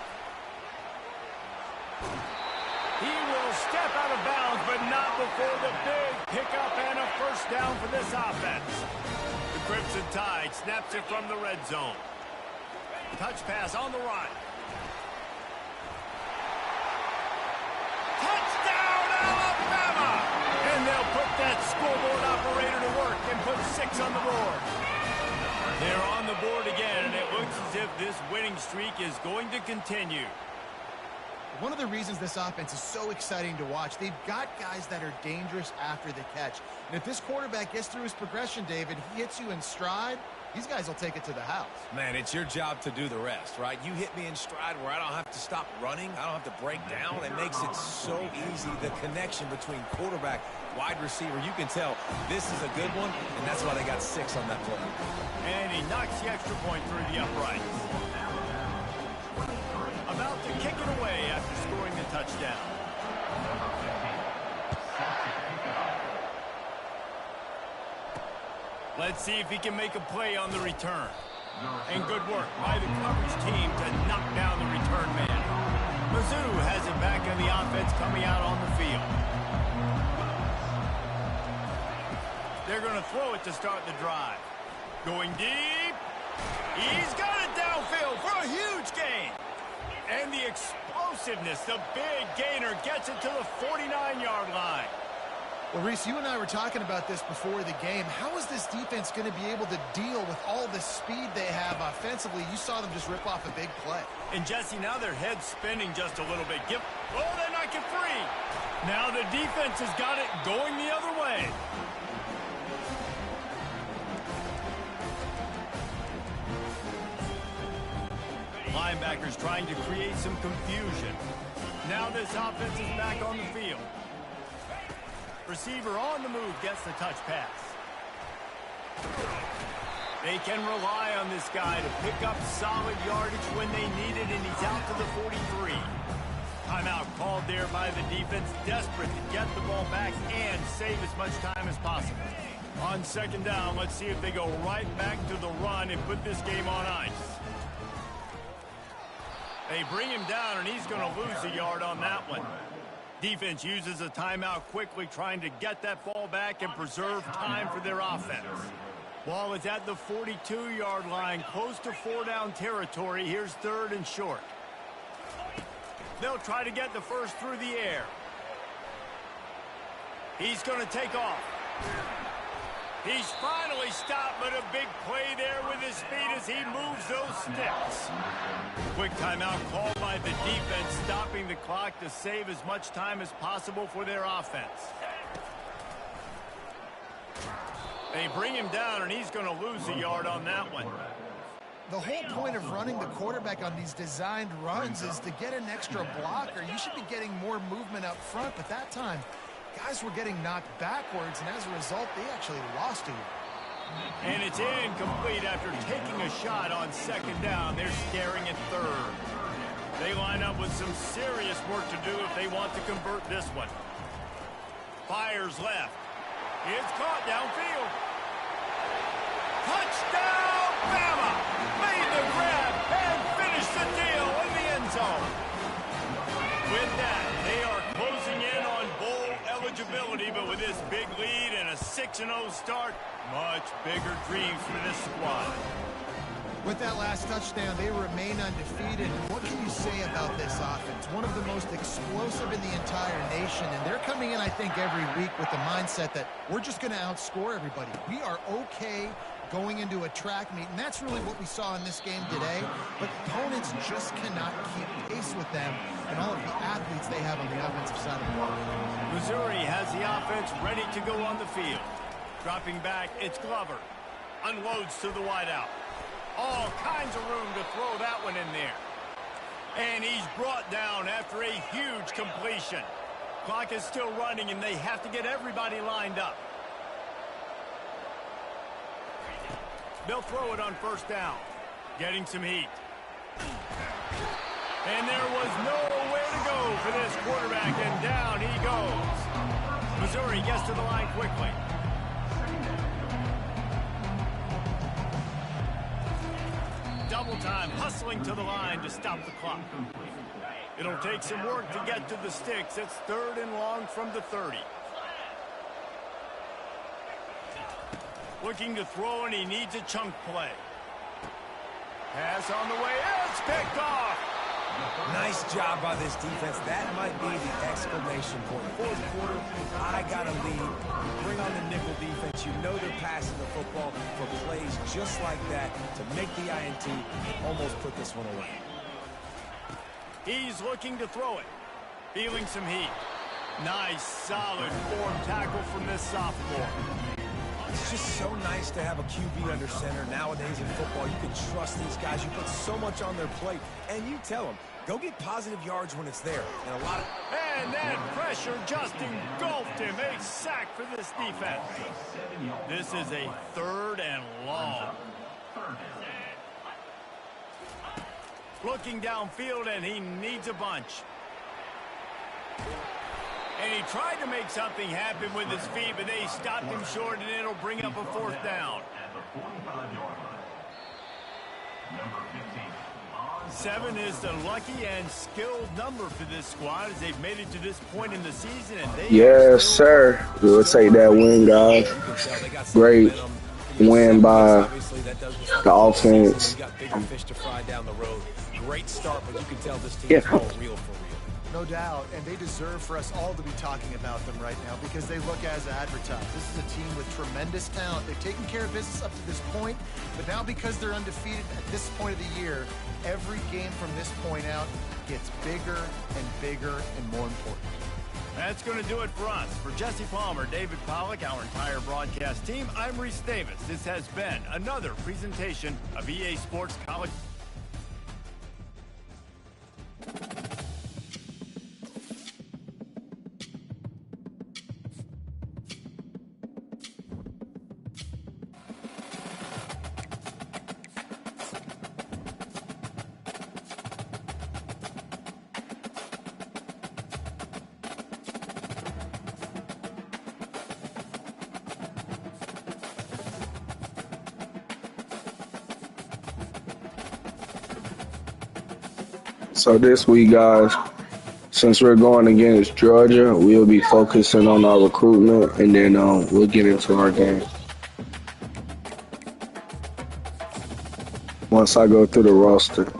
He will step out of bounds, but not before the big pickup and a first down for this offense. The Crimson Tide snaps it from the red zone. Touch pass on the right. Touchdown, Alabama! And they'll put that scoreboard operator to work and put 6 on the board. They're on the board again, and it looks as if this winning streak is going to continue. One of the reasons this offense is so exciting to watch, they've got guys that are dangerous after the catch. And if this quarterback gets through his progression, David, he hits you in stride, these guys will take it to the house. Man, it's your job to do the rest, right? You hit me in stride where I don't have to stop running. I don't have to break down. It makes it so easy, the connection between quarterback, wide receiver. You can tell this is a good one, and that's why they got 6 on that play. And he knocks the extra point through the uprights. About to kick it away after scoring the touchdown. Let's see if he can make a play on the return. And good work by the coverage team to knock down the return man. Mizzou has it back in the offense coming out on the field. They're going to throw it to start the drive. Going deep. He's got it downfield for a huge gain. And the explosiveness, the big gainer gets it to the 49-yard line. Well, Reese, you and I were talking about this before the game. How is this defense going to be able to deal with all the speed they have offensively? You saw them just rip off a big play. And, Jesse, now their head's spinning just a little bit. Oh, they knock it free. Now the defense has got it going the other way. Linebackers trying to create some confusion. Now this offense is back on the field. Receiver on the move gets the touch pass. They can rely on this guy to pick up solid yardage when they need it, and he's out to the 43. Timeout called there by the defense, desperate to get the ball back and save as much time as possible. On second down, let's see if they go right back to the run and put this game on ice. They bring him down, and he's going to lose a yard on that one. Defense uses a timeout quickly, trying to get that ball back and preserve time for their offense. Ball is at the 42-yard line, close to 4-down territory. Here's 3rd and short. They'll try to get the first through the air. He's going to take off. He's finally stopped, but a big play there with his speed as he moves those sticks. Quick timeout called by the defense, stopping the clock to save as much time as possible for their offense. They bring him down, and he's going to lose a yard on that one. The whole point of running the quarterback on these designed runs is to get an extra blocker. You should be getting more movement up front, but that time, guys were getting knocked backwards, and as a result, they actually lost a yard. And it's incomplete after taking a shot on second down. They're staring at third. They line up with some serious work to do if they want to convert this one. Fires left. It's caught downfield. Touchdown, Bama! Made the grab and finished the deal in the end zone. With that, they are closing in on bowl eligibility, but with this big lead and a 6-0 start, much bigger dreams for this squad. With that last touchdown, they remain undefeated. What can you say about this offense? One of the most explosive in the entire nation, and they're coming in, I think, every week with the mindset that we're just going to outscore everybody. We are okay going into a track meet, and that's really what we saw in this game today. But opponents just cannot keep pace with them and all of the athletes they have on the offensive side of the ball. Missouri has the offense ready to go on the field. Dropping back, it's Glover. Unloads to the wideout. All kinds of room to throw that one in there. And he's brought down after a huge completion. Clock is still running, and they have to get everybody lined up. They'll throw it on first down. Getting some heat. And there was nowhere to go for this quarterback, and down he goes. Missouri gets to the line quickly. Double time, hustling to the line to stop the clock. It'll take some work to get to the sticks. It's 3rd and long from the 30. Looking to throw, and he needs a chunk play. Pass on the way. It's picked off. Nice job by this defense. That might be the exclamation point. Fourth quarter, I got a lead. Bring on the nickel defense. You know they're passing the football for plays just like that to make the INT almost put this one away. He's looking to throw it. Feeling some heat. Nice, solid form tackle from this sophomore. It's just so nice to have a QB under center. Nowadays in football, you can trust these guys. You put so much on their plate, and you tell them, go get positive yards when it's there. And a lot of... And that pressure just engulfed him. A sack for this defense. This is a 3rd and long. Looking downfield, and he needs a bunch. And he tried to make something happen with his feet, but they stopped him short, and it'll bring up a 4th down. 7 is the lucky and skilled number for this squad as they've made it to this point in the season. And they Yes, sir. We'll take that win, guys. Great win by the offense. Great start, but you can tell this team is all real for real. No doubt, and they deserve for us all to be talking about them right now because they look as advertised. This is a team with tremendous talent. They've taken care of business up to this point, but now because they're undefeated at this point of the year, every game from this point out gets bigger and bigger and more important. That's going to do it for us. For Jesse Palmer, David Pollack, our entire broadcast team, I'm Reese Davis. This has been another presentation of EA Sports College. So this week, guys, since we're going against Georgia, we'll be focusing on our recruitment, and then we'll get into our game. Once I go through the roster.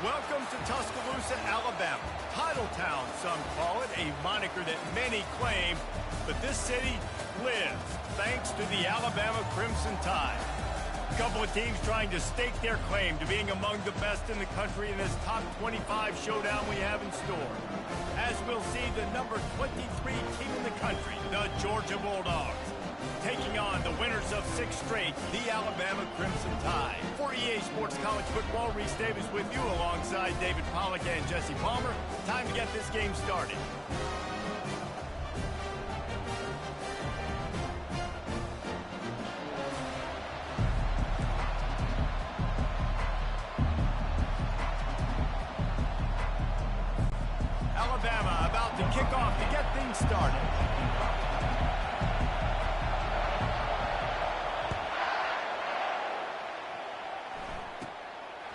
Welcome to Tuscaloosa, Alabama. Title Town, some call it, a moniker that many claim, but this city lives thanks to the Alabama Crimson Tide. A couple of teams trying to stake their claim to being among the best in the country in this top 25 showdown we have in store. As we'll see, the number 23 team in the country, the Georgia Bulldogs, taking on the winners of 6 straight, the Alabama Crimson Tide. For EA Sports College Football, Reese Davis with you alongside David Pollack and Jesse Palmer. Time to get this game started. Alabama about to kick off to get things started.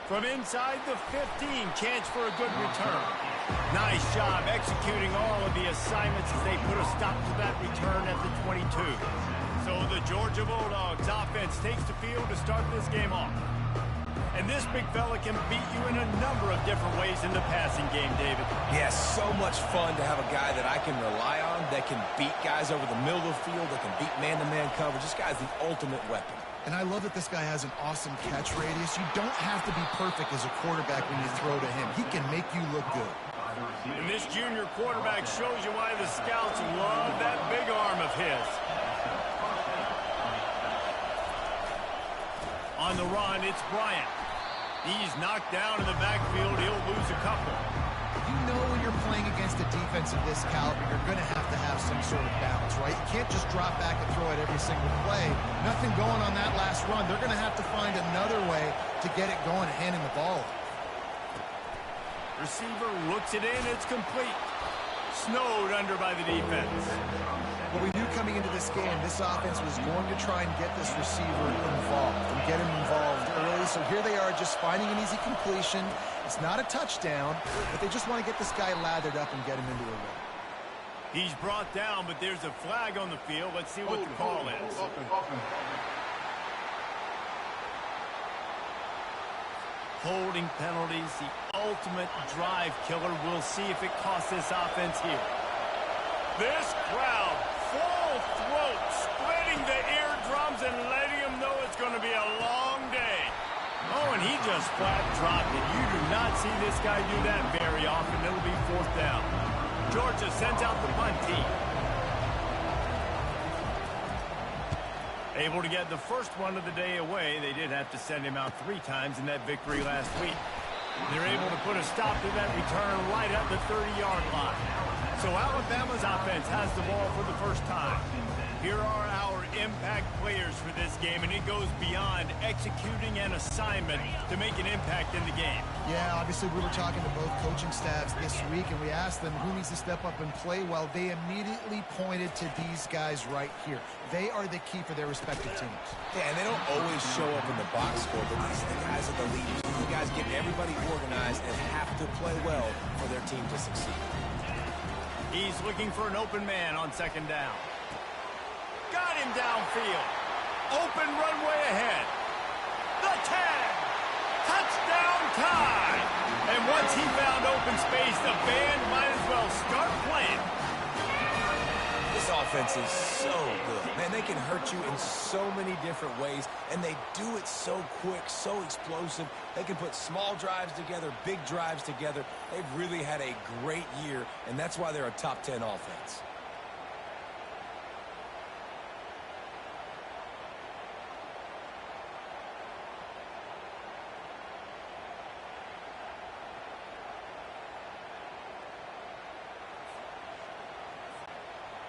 From inside the 15, chance for a good return. Nice job executing all of the assignments as they put a stop to that return at the 22. So the Georgia Bulldogs offense takes the field to start this game off. And this big fella can beat you in a number of different ways in the passing game, David. Yeah, so much fun to have a guy that I can rely on, that can beat guys over the middle of the field, that can beat man-to-man coverage. This guy's the ultimate weapon. And I love that this guy has an awesome catch radius. You don't have to be perfect as a quarterback when you throw to him. He can make you look good. And this junior quarterback shows you why the scouts love that big arm of his. On the run, it's Bryant. He's knocked down in the backfield. He'll lose a couple. You know when you're playing against a defense of this caliber, you're going to have some sort of balance, right? You can't just drop back and throw it every single play. Nothing going on that last run. They're going to have to find another way to get it going and handing the ball. Receiver looks it in. It's complete. Snowed under by the defense. Well, we knew coming into this game, this offense was going to try and get this receiver involved and get him involved early. So here they are just finding an easy completion. It's not a touchdown, but they just want to get this guy lathered up and get him into a run. He's brought down, but there's a flag on the field. Let's see what the call is. Holding penalties, the ultimate drive killer. We'll see if it costs this offense here. This crowd, full throat, splitting the eardrums and letting them know it's going to be a long day. Oh, and he just flat dropped it. You do not see this guy do that very often. It'll be 4th down. Georgia sends out the punt team. Able to get the first one of the day away. They did have to send him out 3 times in that victory last week. They're able to put a stop to that return right at the 30-yard line. So Alabama's offense has the ball for the first time. Here are our impact players for this game, and it goes beyond executing an assignment to make an impact in the game. Yeah, obviously we were talking to both coaching staffs this week, and we asked them who needs to step up and play well. They immediately pointed to these guys right here. They are the key for their respective teams. Yeah, and they don't always show up in the box score, but these are the guys are the leaders. These guys getting everybody organized and have to play well for their team to succeed. He's looking for an open man on 2nd down. Got him downfield. Open runway ahead. The 10. Touchdown Tide. And once he found open space, the band might as well start playing. This offense is so good. Man, they can hurt you in so many different ways, and they do it so quick, so explosive. They can put small drives together, big drives together. They've really had a great year, and that's why they're a top 10 offense.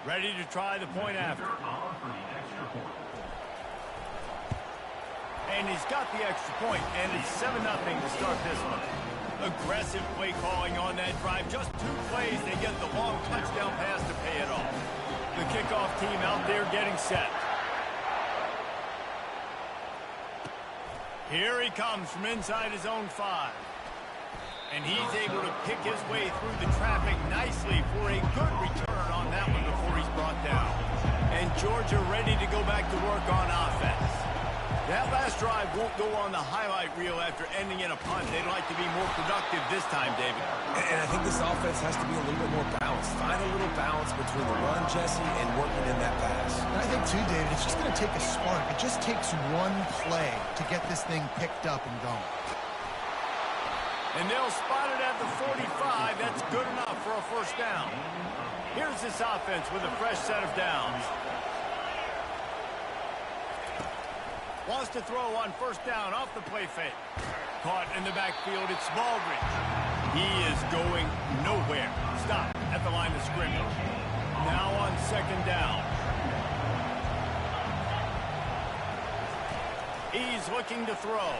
Ready to try the point after. And he's got the extra point, and it's 7-0 to start this one. Aggressive play calling on that drive. Just 2 plays, they get the long touchdown pass to pay it off. The kickoff team out there getting set. Here he comes from inside his own 5. And he's able to pick his way through the traffic nicely for a good return on that one before he's brought down. And Georgia ready to go back to work on offense. That last drive won't go on the highlight reel after ending in a punt. They'd like to be more productive this time, David. And I think this offense has to be a little bit more balanced. Find a little balance between the run, Jesse, and working in that pass. And I think, too, David, it's just going to take a spark. It just takes one play to get this thing picked up and going. And they'll spot it at the 45. That's good enough for a first down. Here's this offense with a fresh set of downs. Wants to throw on first down off the play fake. Caught in the backfield, it's Baldridge. He is going nowhere. Stop at the line of scrimmage. Now on second down. He's looking to throw.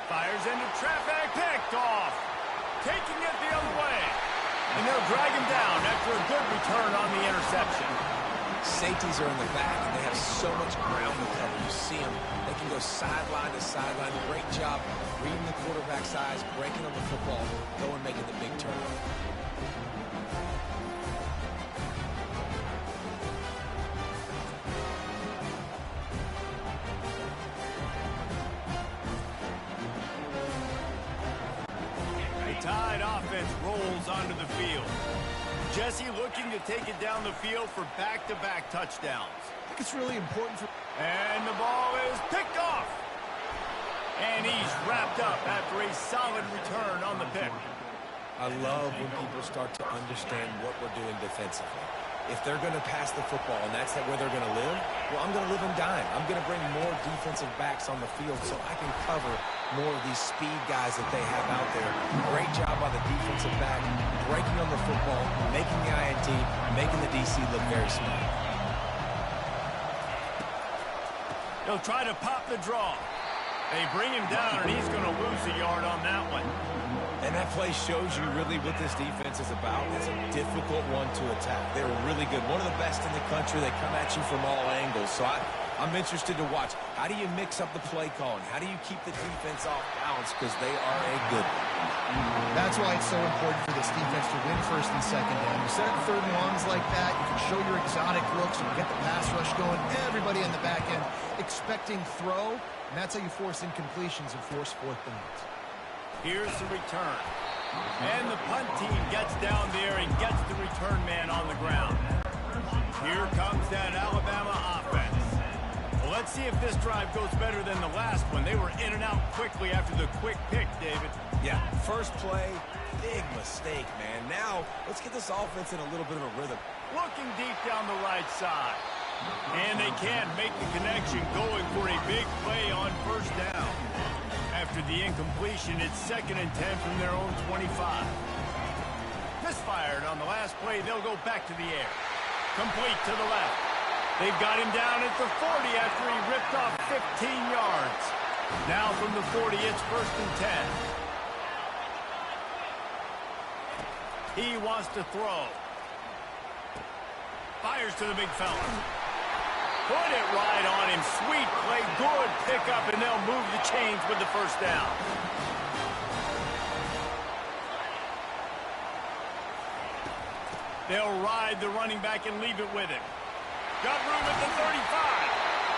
Fires into traffic, picked off. Taking it the other way. And they'll drag him down after a good return on the interception. Safeties are in the back, and they have so much ground to cover. You see them. They can go sideline to sideline. Great job reading the quarterback's eyes, breaking on the football, going making the big turnover. The Tide offense rolls onto the field. Jesse looking to take it down the field for back-to-back touchdowns. I think it's really important for... And the ball is picked off. And he's wrapped up after a solid return on the pick. I love when people start to understand what we're doing defensively. If they're going to pass the football and that's where they're going to live, well, I'm going to live and dime. I'm going to bring more defensive backs on the field so I can cover more of these speed guys that they have out there. Great job by the defensive back, breaking on the football, making the INT, making the DC look very smart. He'll try to pop the draw. They bring him down, and he's going to lose a yard on that one. And that play shows you really what this defense is about. It's a difficult one to attack. They're really good. One of the best in the country. They come at you from all angles. So I'm interested to watch. How do you mix up the play calling? How do you keep the defense off balance? Because they are a good one. That's why it's so important for this defense to win first and second down. You set up third and longs like that. You can show your exotic looks. You can get the pass rush going. Everybody in the back end expecting throw. And that's how you force incompletions and force fourth downs. Here's the return. And the punt team gets down there and gets the return man on the ground. Here comes that Alabama offense. Well, let's see if this drive goes better than the last one. They were in and out quickly after the quick pick, David. Yeah, first play, big mistake, man. Now, let's get this offense in a little bit of a rhythm. Looking deep down the right side. And they can't make the connection, going for a big play on first down. After the incompletion, it's 2nd and 10 from their own 25. Misfired on the last play. They'll go back to the air. Complete to the left. They've got him down at the 40 after he ripped off 15 yards. Now from the 40, it's 1st and 10. He wants to throw. Fires to the big fella. Put it right on him. Sweet play. Good pickup, and they'll move the chains with the first down. They'll ride the running back and leave it with him. Got room at the 35.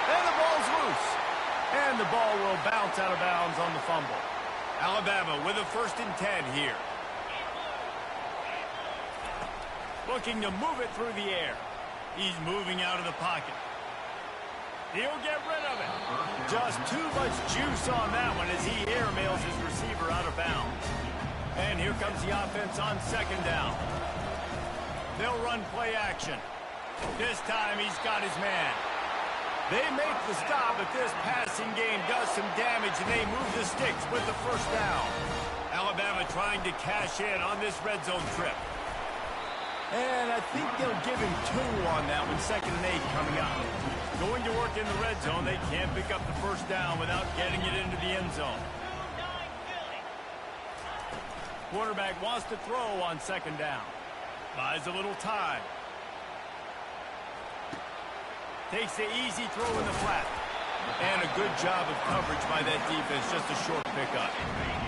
And the ball's loose. And the ball will bounce out of bounds on the fumble. Alabama with a 1st and 10 here. Looking to move it through the air. He's moving out of the pocket. He'll get rid of it. Just too much juice on that one as he airmails his receiver out of bounds. And here comes the offense on 2nd down. They'll run play action. This time he's got his man. They make the stop, but this passing game does some damage, and they move the sticks with the first down. Alabama trying to cash in on this red zone trip. And I think they'll give him 2 on that one, 2nd and 8 coming up. Going to work in the red zone. They can't pick up the first down without getting it into the end zone. Quarterback wants to throw on 2nd down. Buys a little time. Takes the easy throw in the flat. And a good job of coverage by that defense. Just a short pickup.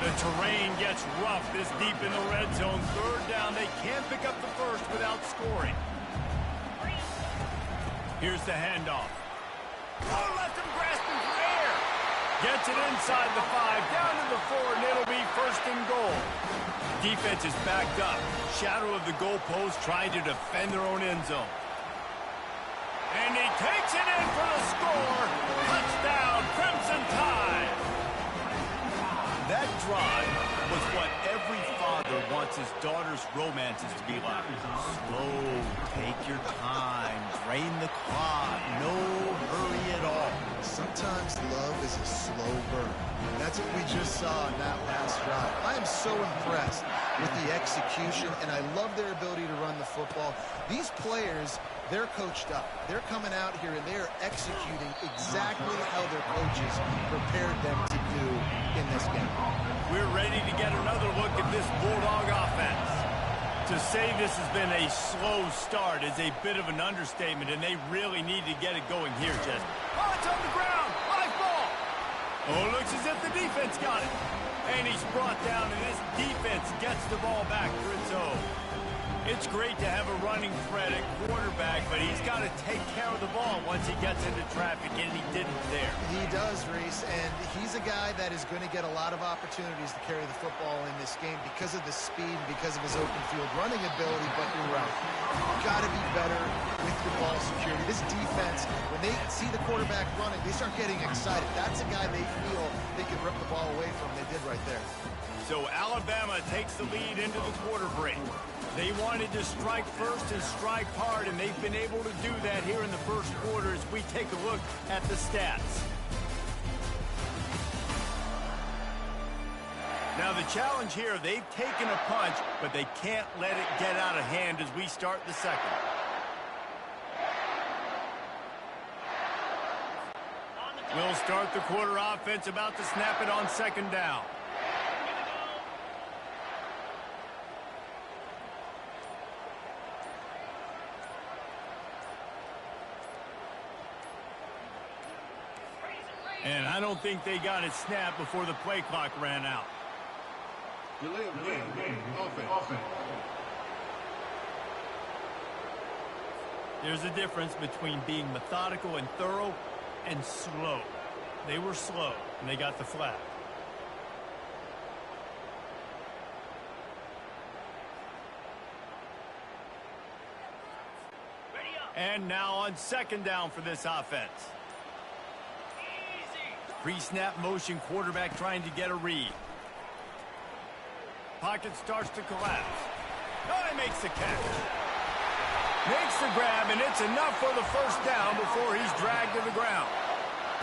The terrain gets rough this deep in the red zone. 3rd down. They can't pick up the first without scoring. Here's the handoff. Oh, left him grasping for air. Gets it inside the 5, down to the 4, and it'll be first and goal. Defense is backed up. Shadow of the goalpost trying to defend their own end zone. And he takes it in for the score. Touchdown, Crimson Tide. That drive was what every father wants his daughter's romances to be like. Slow, take your time, drain the clock, no hurry at all. Sometimes love is a slow burn. And that's what we just saw in that last drive. I am so impressed with the execution, and I love their ability to run the football. These players, they're coached up. They're coming out here, and they're executing exactly how their coaches prepared them to do in this game. We're ready to get another look at this Bulldog offense. To say this has been a slow start is a bit of an understatement, and they really need to get it going here, Jess. Oh, it's on the ground. Live ball. Oh, looks as if the defense got it. And he's brought down, and this defense gets the ball back for its own. It's great to have a running threat at quarterback, but he's got to take care of the ball once he gets into traffic, and he didn't there. He does, Reese, and he's a guy that is going to get a lot of opportunities to carry the football in this game because of the speed and because of his open field running ability, but you're right. You've got to be better with your ball security. This defense, when they see the quarterback running, they start getting excited. That's a guy they feel they can rip the ball away from. They did right there. So Alabama takes the lead into the quarter break. They wanted to strike first and strike hard, and they've been able to do that here in the first quarter as we take a look at the stats. Now the challenge here, they've taken a punch, but they can't let it get out of hand as we start the second. We'll start the quarter offense, about to snap it on second down. And I don't think they got it snapped before the play clock ran out. Delay of game. Offense. There's a difference between being methodical and thorough and slow. They were slow, and they got the flag. And now on second down for this offense. Pre-snap motion, quarterback trying to get a read. Pocket starts to collapse. Oh, he makes the catch. Makes the grab, and it's enough for the first down before he's dragged to the ground.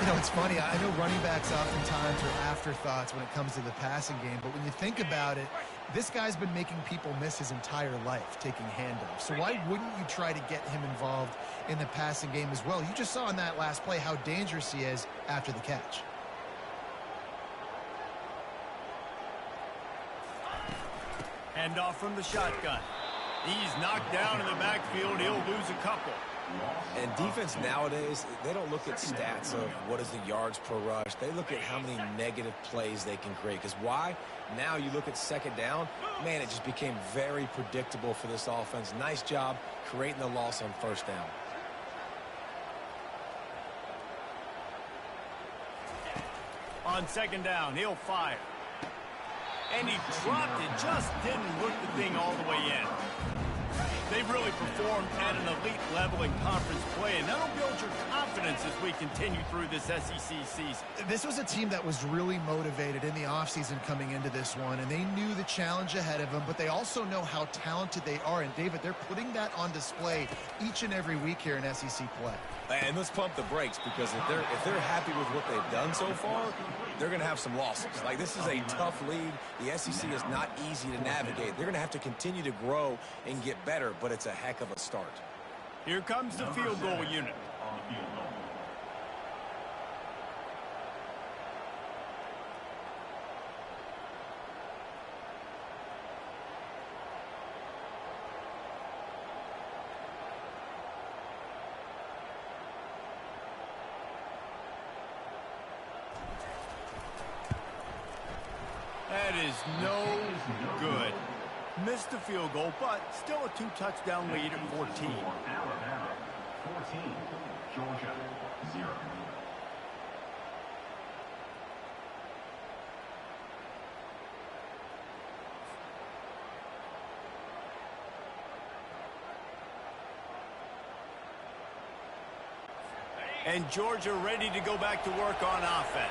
You know, it's funny. I know running backs oftentimes are afterthoughts when it comes to the passing game, but when you think about it, this guy's been making people miss his entire life taking handoffs. So why wouldn't you try to get him involved in the passing game as well? You just saw in that last play how dangerous he is after the catch. Handoff from the shotgun. He's knocked down in the backfield. He'll lose a couple. And defense nowadays, they don't look at stats of what is the yards per rush. They look at how many negative plays they can create. Because why? Now you look at second down, man, it just became very predictable for this offense. Nice job creating the loss on first down. On second down, he'll fire. And he dropped it, just didn't look the thing all the way in. They've really performed at an elite level in conference play, and that'll build your confidence as we continue through this SEC season. This was a team that was really motivated in the offseason coming into this one, and they knew the challenge ahead of them, but they also know how talented they are. And, David, they're putting that on display each and every week here in SEC play. And let's pump the brakes, because if they're happy with what they've done so far, they're going to have some losses. Like, this is a tough league. The SEC is not easy to navigate. They're going to have to continue to grow and get better, but it's a heck of a start. Here comes the field goal unit. That is no good. Missed the field goal, but still a 2-touchdown lead at 14. Alabama, 14, Georgia, 0. And Georgia ready to go back to work on offense.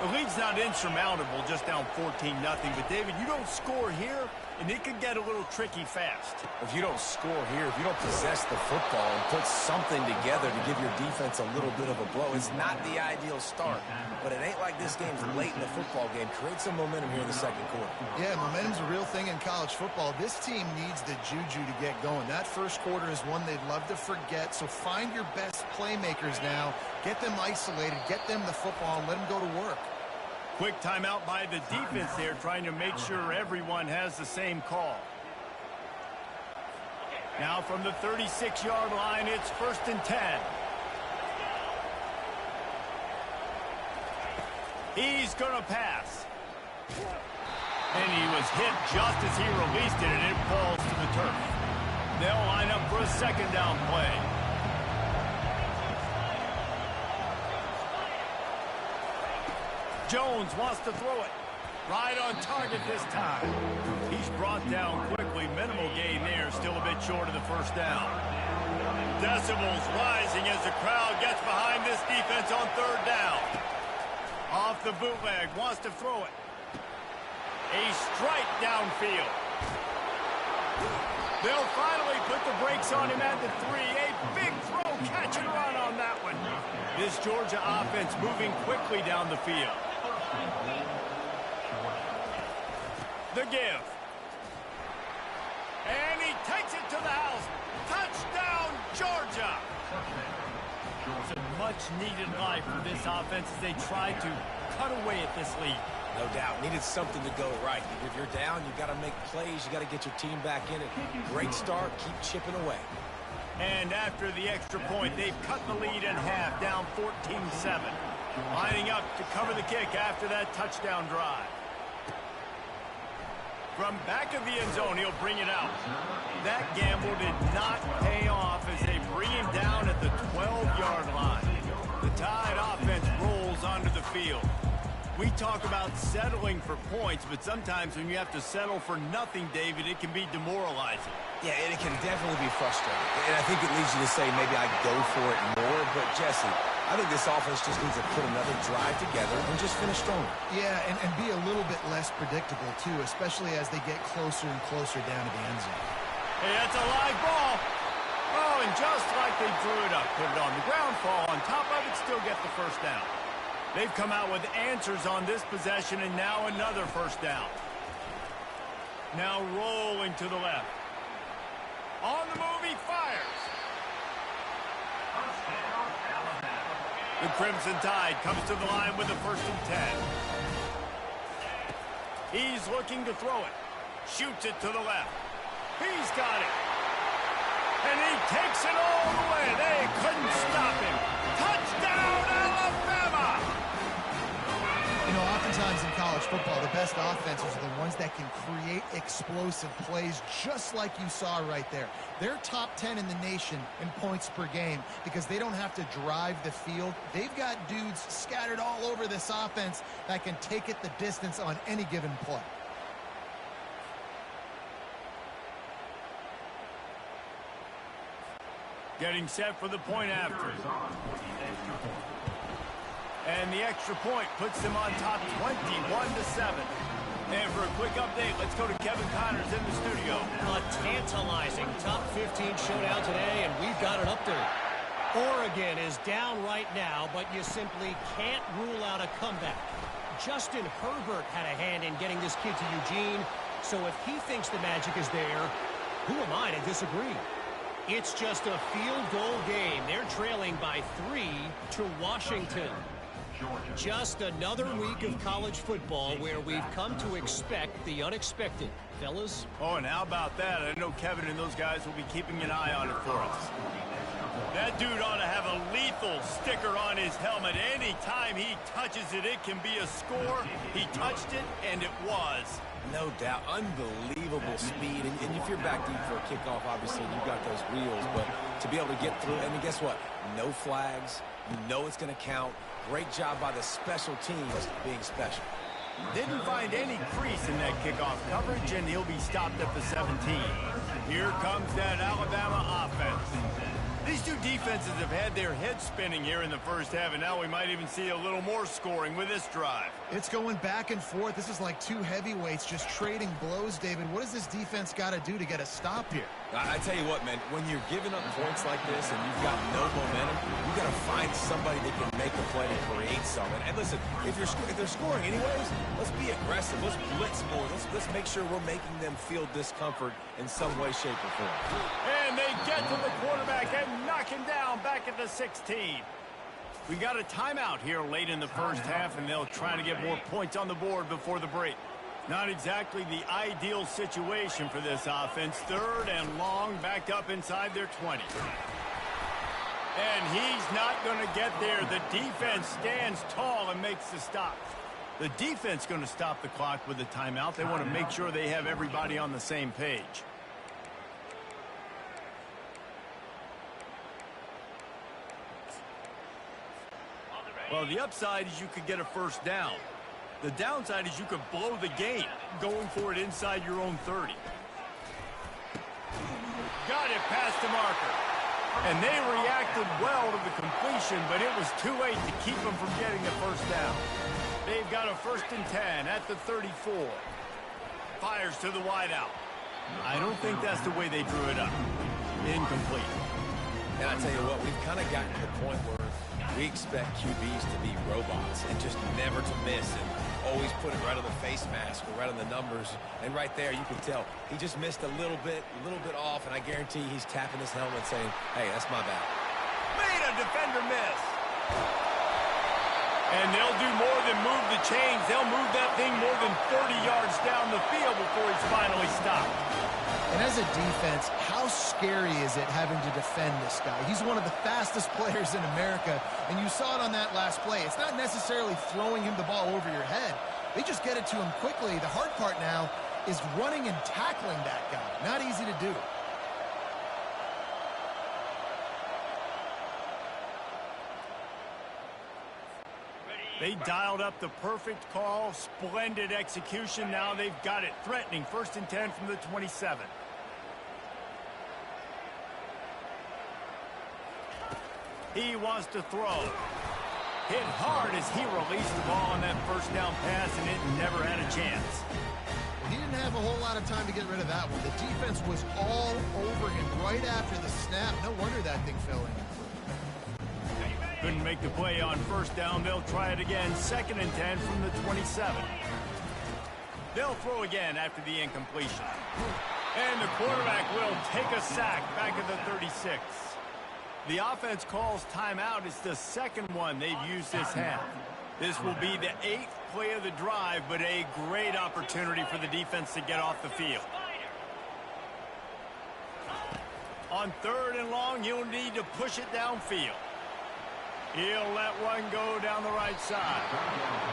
The lead's not insurmountable, just down 14-0. But, David, you don't score here, and it could get a little tricky fast. If you don't score here, if you don't possess the football and put something together to give your defense a little bit of a blow, it's not the ideal start. But it ain't like this game's late in the football game. Create some momentum here in the second quarter. Yeah, momentum's a real thing in college football. This team needs the juju to get going. That first quarter is one they'd love to forget. So find your best playmakers now. Get them isolated. Get them the football and let them go to work. Quick timeout by the defense there, trying to make sure everyone has the same call. Now from the 36-yard line, it's 1st and 10. He's going to pass. And he was hit just as he released it, and it falls to the turf. They'll line up for a 2nd down play. Jones wants to throw it. Right on target this time. He's brought down quickly. Minimal gain there. Still a bit short of the 1st down. Decibels rising as the crowd gets behind this defense on 3rd down. Off the bootleg. Wants to throw it. A strike downfield. They'll finally put the brakes on him at the 3. A big throw. Catch and run on that one. This Georgia offense moving quickly down the field. The give. And he takes it to the house. Touchdown, Georgia. It's a much-needed life for this offense as they try to cut away at this lead. No doubt. Needed something to go right. If you're down, you got to make plays. You got to get your team back in it. Great start. Keep chipping away. And after the extra point, they've cut the lead in half, down 14-7. Lining up to cover the kick after that touchdown drive. From back of the end zone, he'll bring it out. That gamble did not pay off as they bring him down at the 12-yard line. The Tide offense rolls onto the field. We talk about settling for points, but sometimes when you have to settle for nothing, David, it can be demoralizing. Yeah, and it can definitely be frustrating. And I think it leads you to say maybe I'd go for it more. But, Jesse, I think this offense just needs to put another drive together and just finish stronger. Yeah, and be a little bit less predictable, too, especially as they get closer and closer down to the end zone. Hey, that's a live ball. Oh, and just like they drew it up, put it on the ground, fall on top of it, still get the 1st down. They've come out with answers on this possession, and now another 1st down. Now rolling to the left. On the move, he fires. The Crimson Tide comes to the line with a 1st and 10. He's looking to throw it. Shoots it to the left. He's got it. And he takes it all the way. They couldn't stop him. Touchdown, Alabama! You know, oftentimes in college football, the best offenses are the ones that can create explosive plays just like you saw right there. They're top 10 in the nation in points per game because they don't have to drive the field. They've got dudes scattered all over this offense that can take it the distance on any given play. Getting set for the point after. And the extra point puts them on top 21-7. And for a quick update, let's go to Kevin Connors in the studio. A tantalizing top 15 showdown today, and we've got an update. Oregon is down right now, but you simply can't rule out a comeback. Justin Herbert had a hand in getting this kid to Eugene, so if he thinks the magic is there, who am I to disagree? It's just a field goal game. They're trailing by 3 to Washington. Just another week of college football where we've come to expect the unexpected. Fellas? Oh, and how about that? I know Kevin and those guys will be keeping an eye on it for us. That dude ought to have a lethal sticker on his helmet. Anytime he touches it, it can be a score. He touched it, and it was. No doubt. Unbelievable speed. And if you're back deep for a kickoff, obviously you got those wheels. But to be able to get through, and guess what? No flags. You know it's going to count. Great job by the special teams being special. Didn't find any crease in that kickoff coverage, and he'll be stopped at the 17. Here comes that Alabama offense. These two defenses have had their heads spinning here in the first half, and now we might even see a little more scoring with this drive. It's going back and forth. This is like two heavyweights just trading blows, David. What does this defense got to do to get a stop here? I tell you what, man, when you're giving up points like this and you've got no momentum, you got to find somebody that can make a play and create something. And listen, if they're scoring anyways, let's be aggressive. Let's blitz more. Let's make sure we're making them feel discomfort in some way, shape, or form. And they get to the quarterback and knock him down back at the 16. We got a timeout here late in the first half, and they'll try to get more points on the board before the break. Not exactly the ideal situation for this offense. 3rd and long, backed up inside their 20. And he's not going to get there. The defense stands tall and makes the stop. The defense going to stop the clock with a timeout. They want to make sure they have everybody on the same page. Well, the upside is you could get a first down. The downside is you could blow the game going for it inside your own 30. Got it past the marker. And they reacted well to the completion, but it was too late to keep them from getting the first down. They've got a 1st and 10 at the 34. Fires to the wideout. I don't think that's the way they drew it up. Incomplete. And I tell you what, we've kind of gotten to the point where we expect QBs to be robots and just never to miss and always put it right on the face mask or right on the numbers. And right there, you can tell he just missed a little bit off, and I guarantee he's tapping his helmet saying, hey, that's my bad. Made a defender miss. And they'll do more than move the chains. They'll move that thing more than 30 yards down the field before he's finally stopped. And as a defense, how scary is it having to defend this guy? He's one of the fastest players in America, and you saw it on that last play. It's not necessarily throwing him the ball over your head. They just get it to him quickly. The hard part now is running and tackling that guy. Not easy to do. They dialed up the perfect call, splendid execution. Now they've got it. Threatening 1st and 10 from the 27. He wants to throw. Hit hard as he released the ball on that first down pass, and it never had a chance. He didn't have a whole lot of time to get rid of that one. The defense was all over him right after the snap. No wonder that thing fell in. Couldn't make the play on 1st down. They'll try it again. 2nd and 10 from the 27. They'll throw again after the incompletion. And the quarterback will take a sack back at the 36. The offense calls timeout. It's the 2nd one they've used this half. This will be the 8th play of the drive, but a great opportunity for the defense to get off the field. On 3rd and long, you'll need to push it downfield. He'll let one go down the right side.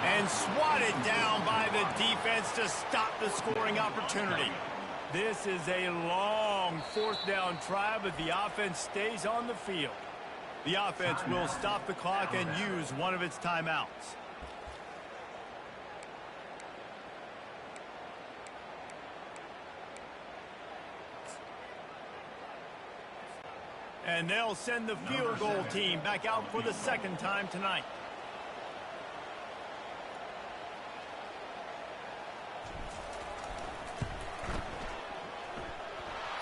And swatted down by the defense to stop the scoring opportunity. This is a long 4th down try, but the offense stays on the field. The offense will stop the clock and use one of its timeouts. And they'll send the field goal team back out for the 2nd time tonight.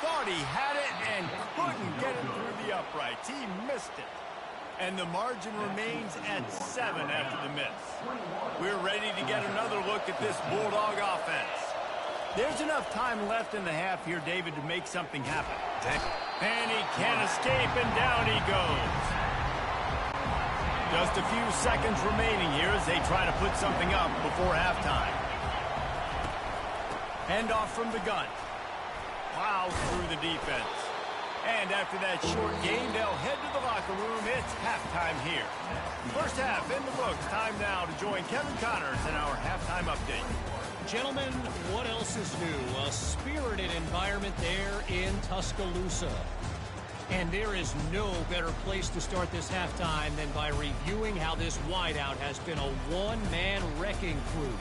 Thought he had it and couldn't get it through the uprights. He missed it. And the margin remains at 7 after the miss. We're ready to get another look at this Bulldog offense. There's enough time left in the half here, David, to make something happen. And he can't escape, and down he goes. Just a few seconds remaining here as they try to put something up before halftime. Handoff from the gun. Plows through the defense. And after that short game, they'll head to the locker room. It's halftime here. First half in the books. Time now to join Kevin Connors in our halftime update. Gentlemen, what else is new? A spirited environment there in Tuscaloosa. And there is no better place to start this halftime than by reviewing how this wideout has been a one-man wrecking crew.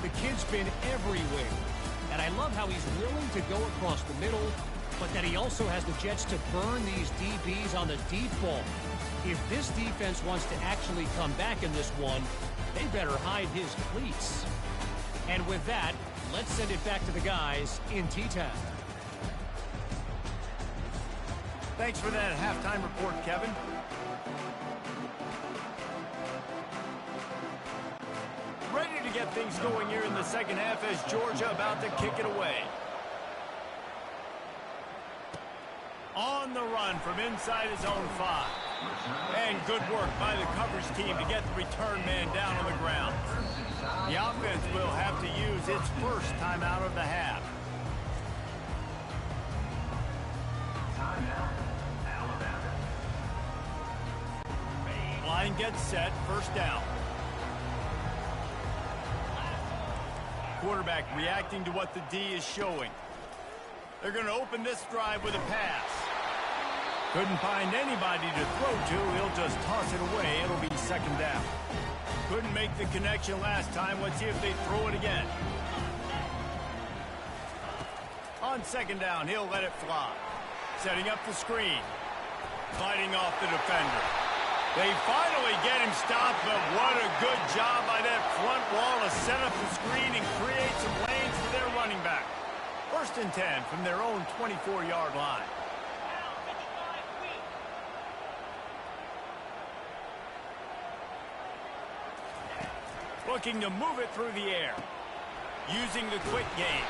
The kid's been everywhere. And I love how he's willing to go across the middle, but that he also has the Jets to burn these DBs on the deep ball. If this defense wants to actually come back in this one, they better hide his cleats. And with that, let's send it back to the guys in T-Town. Thanks for that halftime report, Kevin. Ready to get things going here in the second half as Georgia about to kick it away. On the run from inside his own 5. And good work by the coverage team to get the return man down on the ground. The offense will have to use its first timeout of the half. Line gets set, first down. Quarterback reacting to what the D is showing. They're going to open this drive with a pass. Couldn't find anybody to throw to. He'll just toss it away. It'll be second down. Couldn't make the connection last time. Let's see if they throw it again. On second down, he'll let it fly. Setting up the screen. Fighting off the defender. They finally get him stopped, but what a good job by that front wall to set up the screen and create some lanes for their running back. First and 10 from their own 24-yard line. Looking to move it through the air. Using the quick game.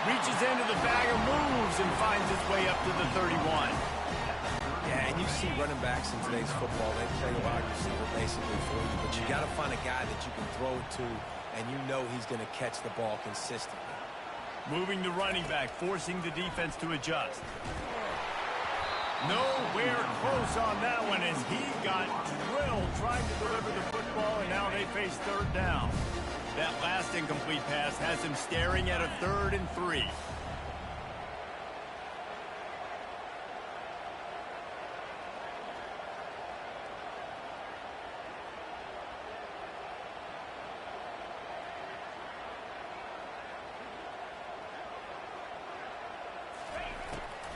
Reaches into the bag of moves and finds his way up to the 31. Yeah, and you see running backs in today's football, they play wide receiver basically for you, but you got to find a guy that you can throw it to, and you know he's going to catch the ball consistently. Moving the running back, forcing the defense to adjust. Nowhere close on that one as he got drilled trying to deliver the football, and now they face third down. That last incomplete pass has him staring at a 3rd and 3.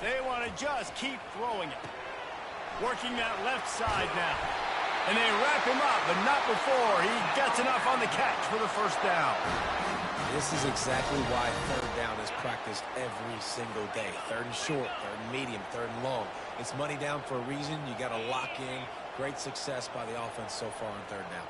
They want to just keep throwing it. Working that left side now. And they wrap him up, but not before he gets enough on the catch for the first down. This is exactly why third down is practiced every single day. 3rd and short, 3rd and medium, 3rd and long. It's money down for a reason. You got to lock in. Great success by the offense so far on third down.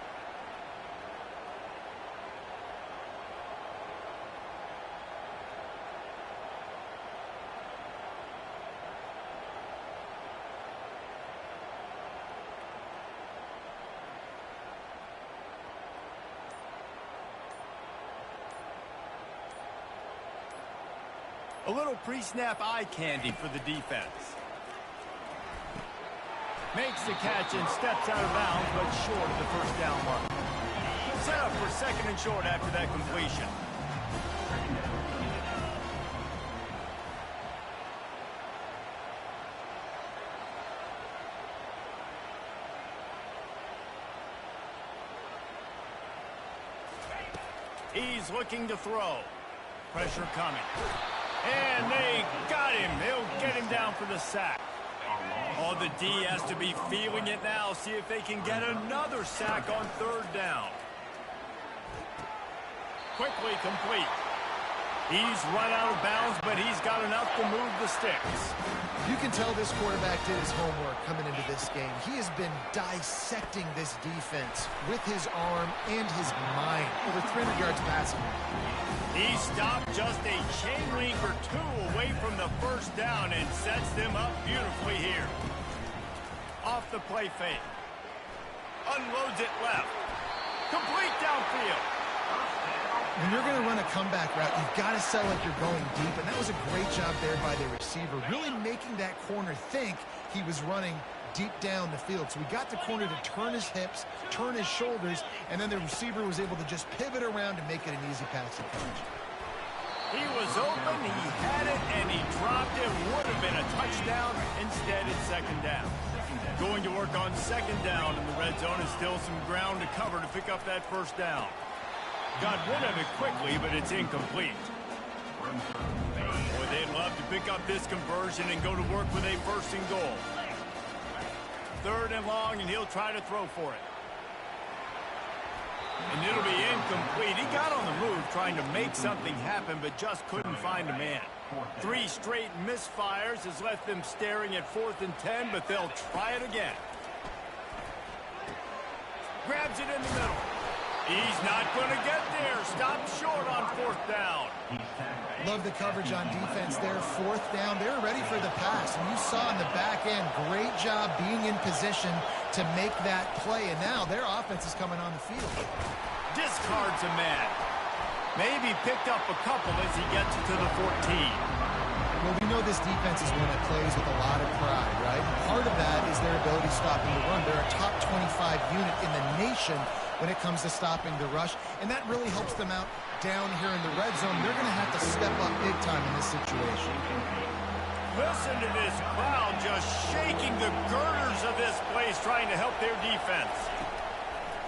A little pre-snap eye candy for the defense. Makes the catch and steps out of bounds, but short of the first down mark. Set up for 2nd and short after that completion. He's looking to throw. Pressure coming. And they got him. They'll get him down for the sack. Oh, the D has to be feeling it now. See if they can get another sack on third down. Quickly complete. He's run out of bounds, but he's got enough to move the sticks. You can tell this quarterback did his homework coming into this game. He has been dissecting this defense with his arm and his mind. Over 300 yards passing. He stopped just a chain link or 2 away from the first down and sets them up beautifully here. Off the play fake. Unloads it left. Complete downfield. When you're going to run a comeback route, you've got to sell like you're going deep, and that was a great job there by the receiver, really making that corner think he was running deep down the field. So we got the corner to turn his hips, turn his shoulders, and then the receiver was able to just pivot around and make it an easy passing catch. He was open, he had it, and he dropped it. Would have been a touchdown. Instead, it's second down. Going to work on second down in the red zone, and still some ground to cover to pick up that first down. Got rid of it quickly, but it's incomplete. Boy, they'd love to pick up this conversion and go to work with a first and goal. 3rd and long, and he'll try to throw for it. And it'll be incomplete. He got on the move trying to make something happen, but just couldn't find a man. 3 straight misfires has left them staring at 4th and 10, but they'll try it again. Grabs it in the middle. He's not going to get there. Stopped short on 4th down. Love the coverage on defense there. 4th down. They were ready for the pass. And you saw in the back end, great job being in position to make that play. And now their offense is coming on the field. Discards a man. Maybe picked up a couple as he gets it to the 14. Well, we know this defense is one that plays with a lot of pride, right? And part of that is their ability stopping the run. They're a top 25 unit in the nation when it comes to stopping the rush, and that really helps them out down here in the red zone. They're going to have to step up big time in this situation. Listen to this crowd just shaking the girders of this place, trying to help their defense.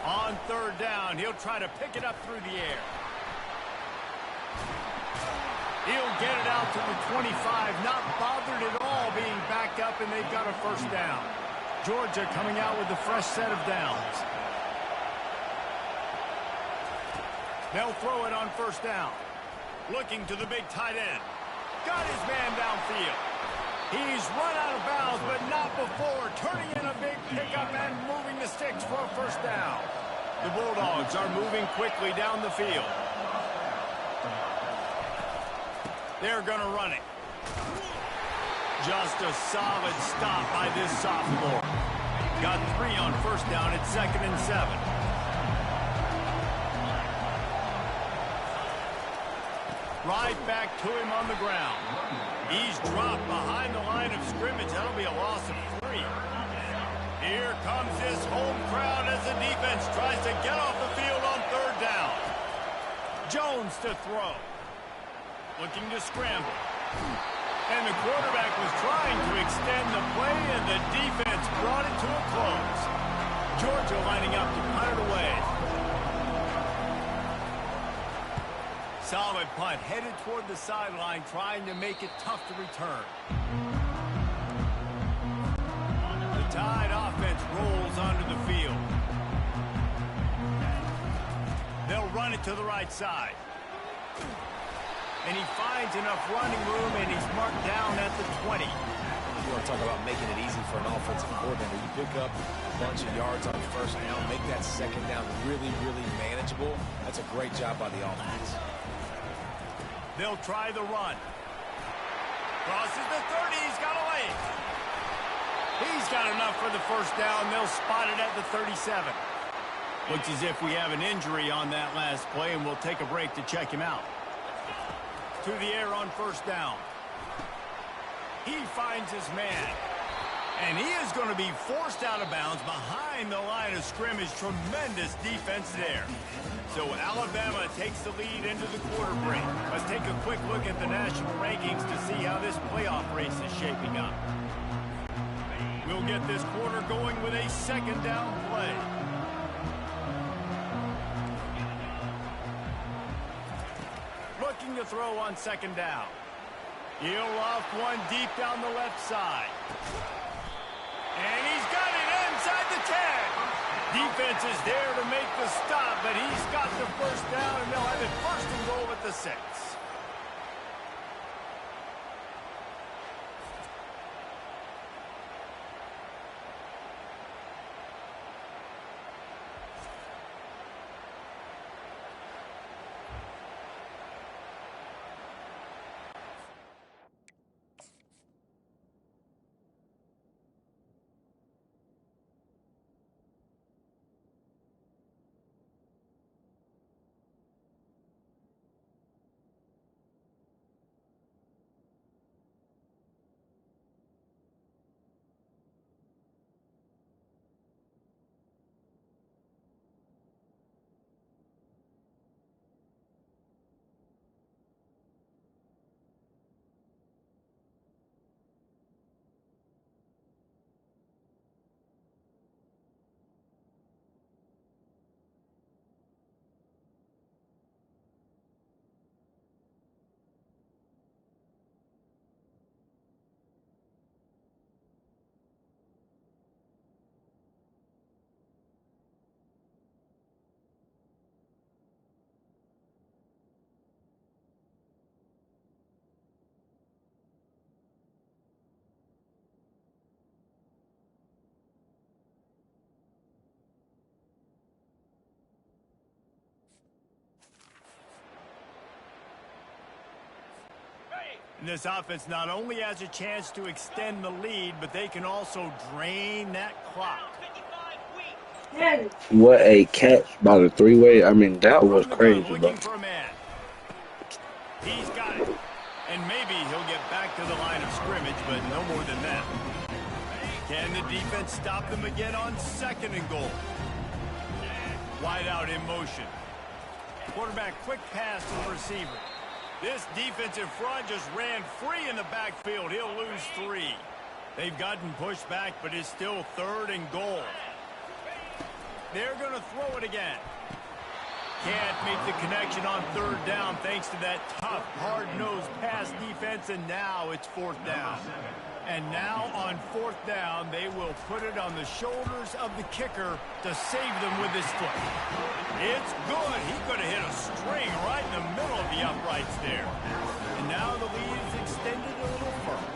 On 3rd down, he'll try to pick it up through the air. He'll get it out to the 25, not bothered at all being backed up, and they've got a first down. Georgia coming out with a fresh set of downs. They'll throw it on 1st down. Looking to the big tight end. Got his man downfield. He's run out of bounds, but not before turning in a big pickup and moving the sticks for a first down. The Bulldogs are moving quickly down the field. They're going to run it. Just a solid stop by this sophomore. Got 3 on 1st down at 2nd and 7. Right back to him on the ground. He's dropped behind the line of scrimmage. That'll be a loss of 3. Here comes this home crowd as the defense tries to get off the field on 3rd down. Jones to throw. Looking to scramble. And the quarterback was trying to extend the play, and the defense brought it to a close. Georgia lining up to punt it away. Solid punt, headed toward the sideline, trying to make it tough to return. The Tide offense rolls onto the field. They'll run it to the right side. And he finds enough running room, and he's marked down at the 20. You want to talk about making it easy for an offensive coordinator. You pick up a bunch of yards on 1st down, make that 2nd down really, really manageable. That's a great job by the offense. They'll try the run. Crosses the 30. He's got a lane. He's got enough for the first down. They'll spot it at the 37. Looks as if we have an injury on that last play, and we'll take a break to check him out. To the air on 1st down. He finds his man. And he is going to be forced out of bounds behind the line of scrimmage. Tremendous defense there. So Alabama takes the lead into the quarter break. Let's take a quick look at the national rankings to see how this playoff race is shaping up. We'll get this quarter going with a 2nd down play. Looking to throw on 2nd down. He'll off one deep down the left side. And he's got it inside the 10. Defense is there to make the stop, but he's got the first down, and they'll have it 1st and goal at the 6. And this offense not only has a chance to extend the lead, but they can also drain that clock. What a catch by the three-way. I mean, that was From the gun, crazy, bro. looking for a man. He's got it. And maybe he'll get back to the line of scrimmage, but no more than that. Can the defense stop them again on 2nd and goal? Wide out in motion. Quarterback quick pass to the receiver. This defensive front just ran free in the backfield. He'll lose 3. They've gotten pushed back, but it's still 3rd and goal. They're going to throw it again. Can't make the connection on 3rd down thanks to that tough, hard-nosed pass defense, and now it's 4th down. And now on 4th down, they will put it on the shoulders of the kicker to save them with his foot. It's good. He could have hit a string right in the middle of the uprights there. And now the lead is extended a little further.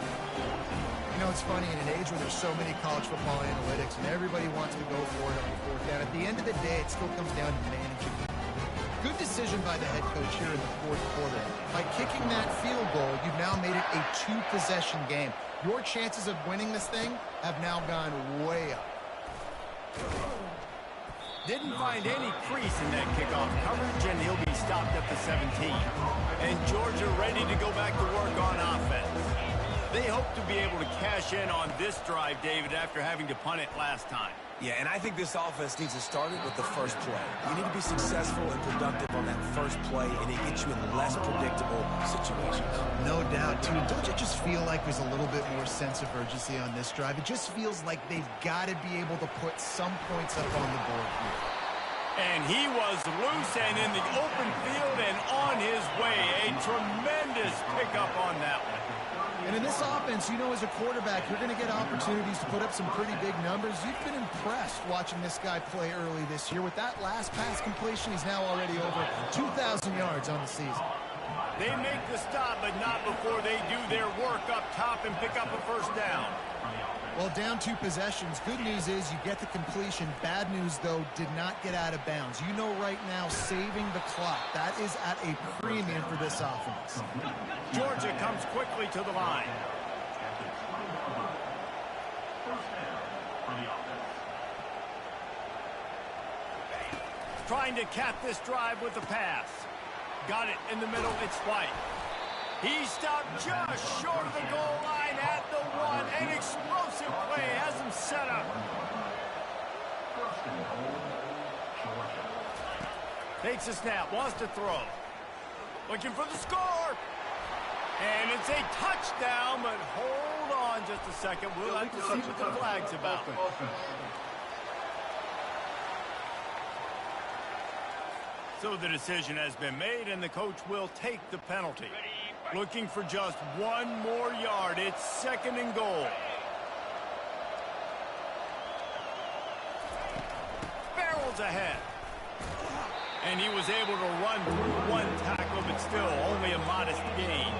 You know, it's funny, in an age where there's so many college football analytics and everybody wants to go for it on 4th down, at the end of the day, it still comes down to managing. Good decision by the head coach here in the 4th quarter. By kicking that field goal, you've now made it a 2-possession game. Your chances of winning this thing have now gone way up. Didn't find any crease in that kickoff coverage, and he'll be stopped at the 17. And Georgia ready to go back to work on offense. They hope to be able to cash in on this drive, David, after having to punt it last time. Yeah, and I think this offense needs to start it with the first play. You need to be successful and productive on that first play, and it gets you in less predictable situations. No doubt, too. Don't you just feel like there's a little bit more sense of urgency on this drive? It just feels like they've got to be able to put some points up on the board here. And he was loose and in the open field and on his way. A tremendous pickup on that one. And in this offense, you know, as a quarterback, you're going to get opportunities to put up some pretty big numbers. You've been impressed watching this guy play early this year. With that last pass completion, he's now already over 2,000 yards on the season. They make the stop, but not before they do their work up top and pick up a 1st down. Well, down 2 possessions. Good news is you get the completion. Bad news, though, did not get out of bounds. You know right now, saving the clock, that is at a premium for this offense. Georgia comes quickly to the line. Trying to cap this drive with the pass. Got it in the middle. It's White. He stopped just short of the goal line at the 1. An explosive play has him set up. Takes a snap, wants to throw. Looking for the score. And it's a touchdown, but hold on just a second. We'll have to see what the flag's about. So the decision has been made, and the coach will take the penalty. Looking for just 1 more yard. It's 2nd and goal. Barrels ahead. And he was able to run through 1 tackle, but still only a modest gain.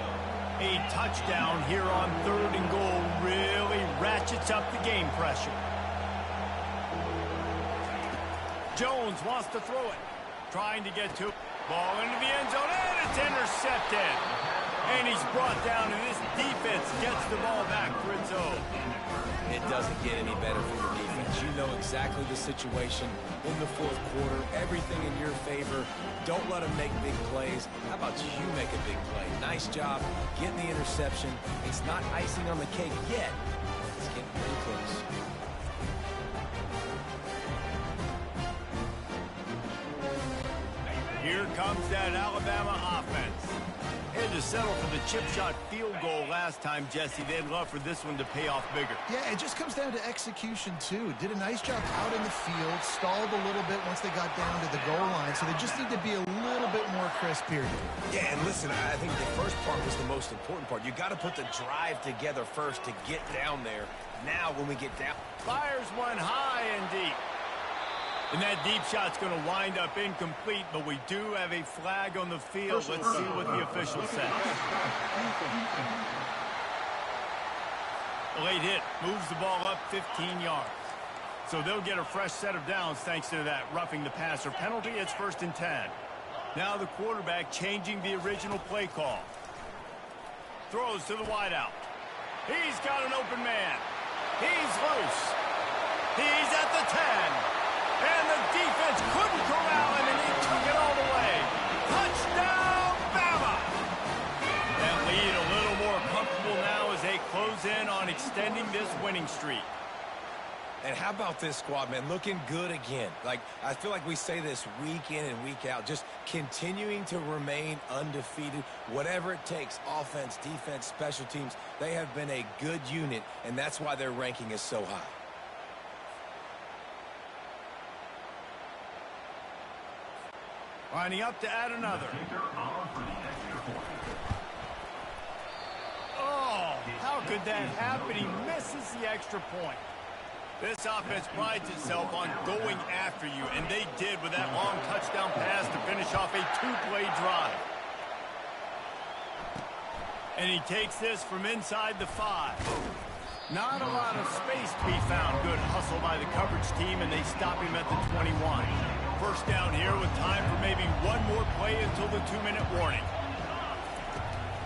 A touchdown here on 3rd and goal really ratchets up the game pressure. Jones wants to throw it. Trying to get to ball into the end zone, and it's intercepted. And he's brought down, and this defense gets the ball back for its own. It doesn't get any better for your defense. You know exactly the situation in the 4th quarter. Everything in your favor. Don't let them make big plays. How about you make a big play? Nice job getting the interception. It's not icing on the cake yet. It's getting pretty close. Here comes that Alabama offense. Had to settle for the chip shot field goal last time, Jesse. They'd love for this one to pay off bigger. Yeah, it just comes down to execution, too. Did a nice job out in the field, stalled a little bit once they got down to the goal line, so they just need to be a little bit more crisp here. Yeah, and listen, I think the first part was the most important part. You got to put the drive together first to get down there. Now, when we get down... Fires one high and deep. And that deep shot's going to wind up incomplete, but we do have a flag on the field. Let's see what the official says. A late hit moves the ball up 15 yards. So they'll get a fresh set of downs thanks to that roughing the passer penalty. It's 1st and 10. Now the quarterback changing the original play call. throws to the wideout. He's got an open man. He's loose. He's at the 10. And the defense couldn't corral him, and he took it all the way. Touchdown, Bama! That lead a little more comfortable now as they close in on extending this winning streak. And how about this squad, man? Looking good again. Like, I feel like we say this week in and week out, just continuing to remain undefeated. Whatever it takes, offense, defense, special teams, they have been a good unit, and that's why their ranking is so high. Lining up to add another. Oh, how could that happen? He misses the extra point. This offense prides itself on going after you, and they did with that long touchdown pass to finish off a two-play drive. And he takes this from inside the 5. Not a lot of space to be found. Good hustle by the coverage team, and they stop him at the 21. First down here with time for maybe one more play until the 2-minute warning.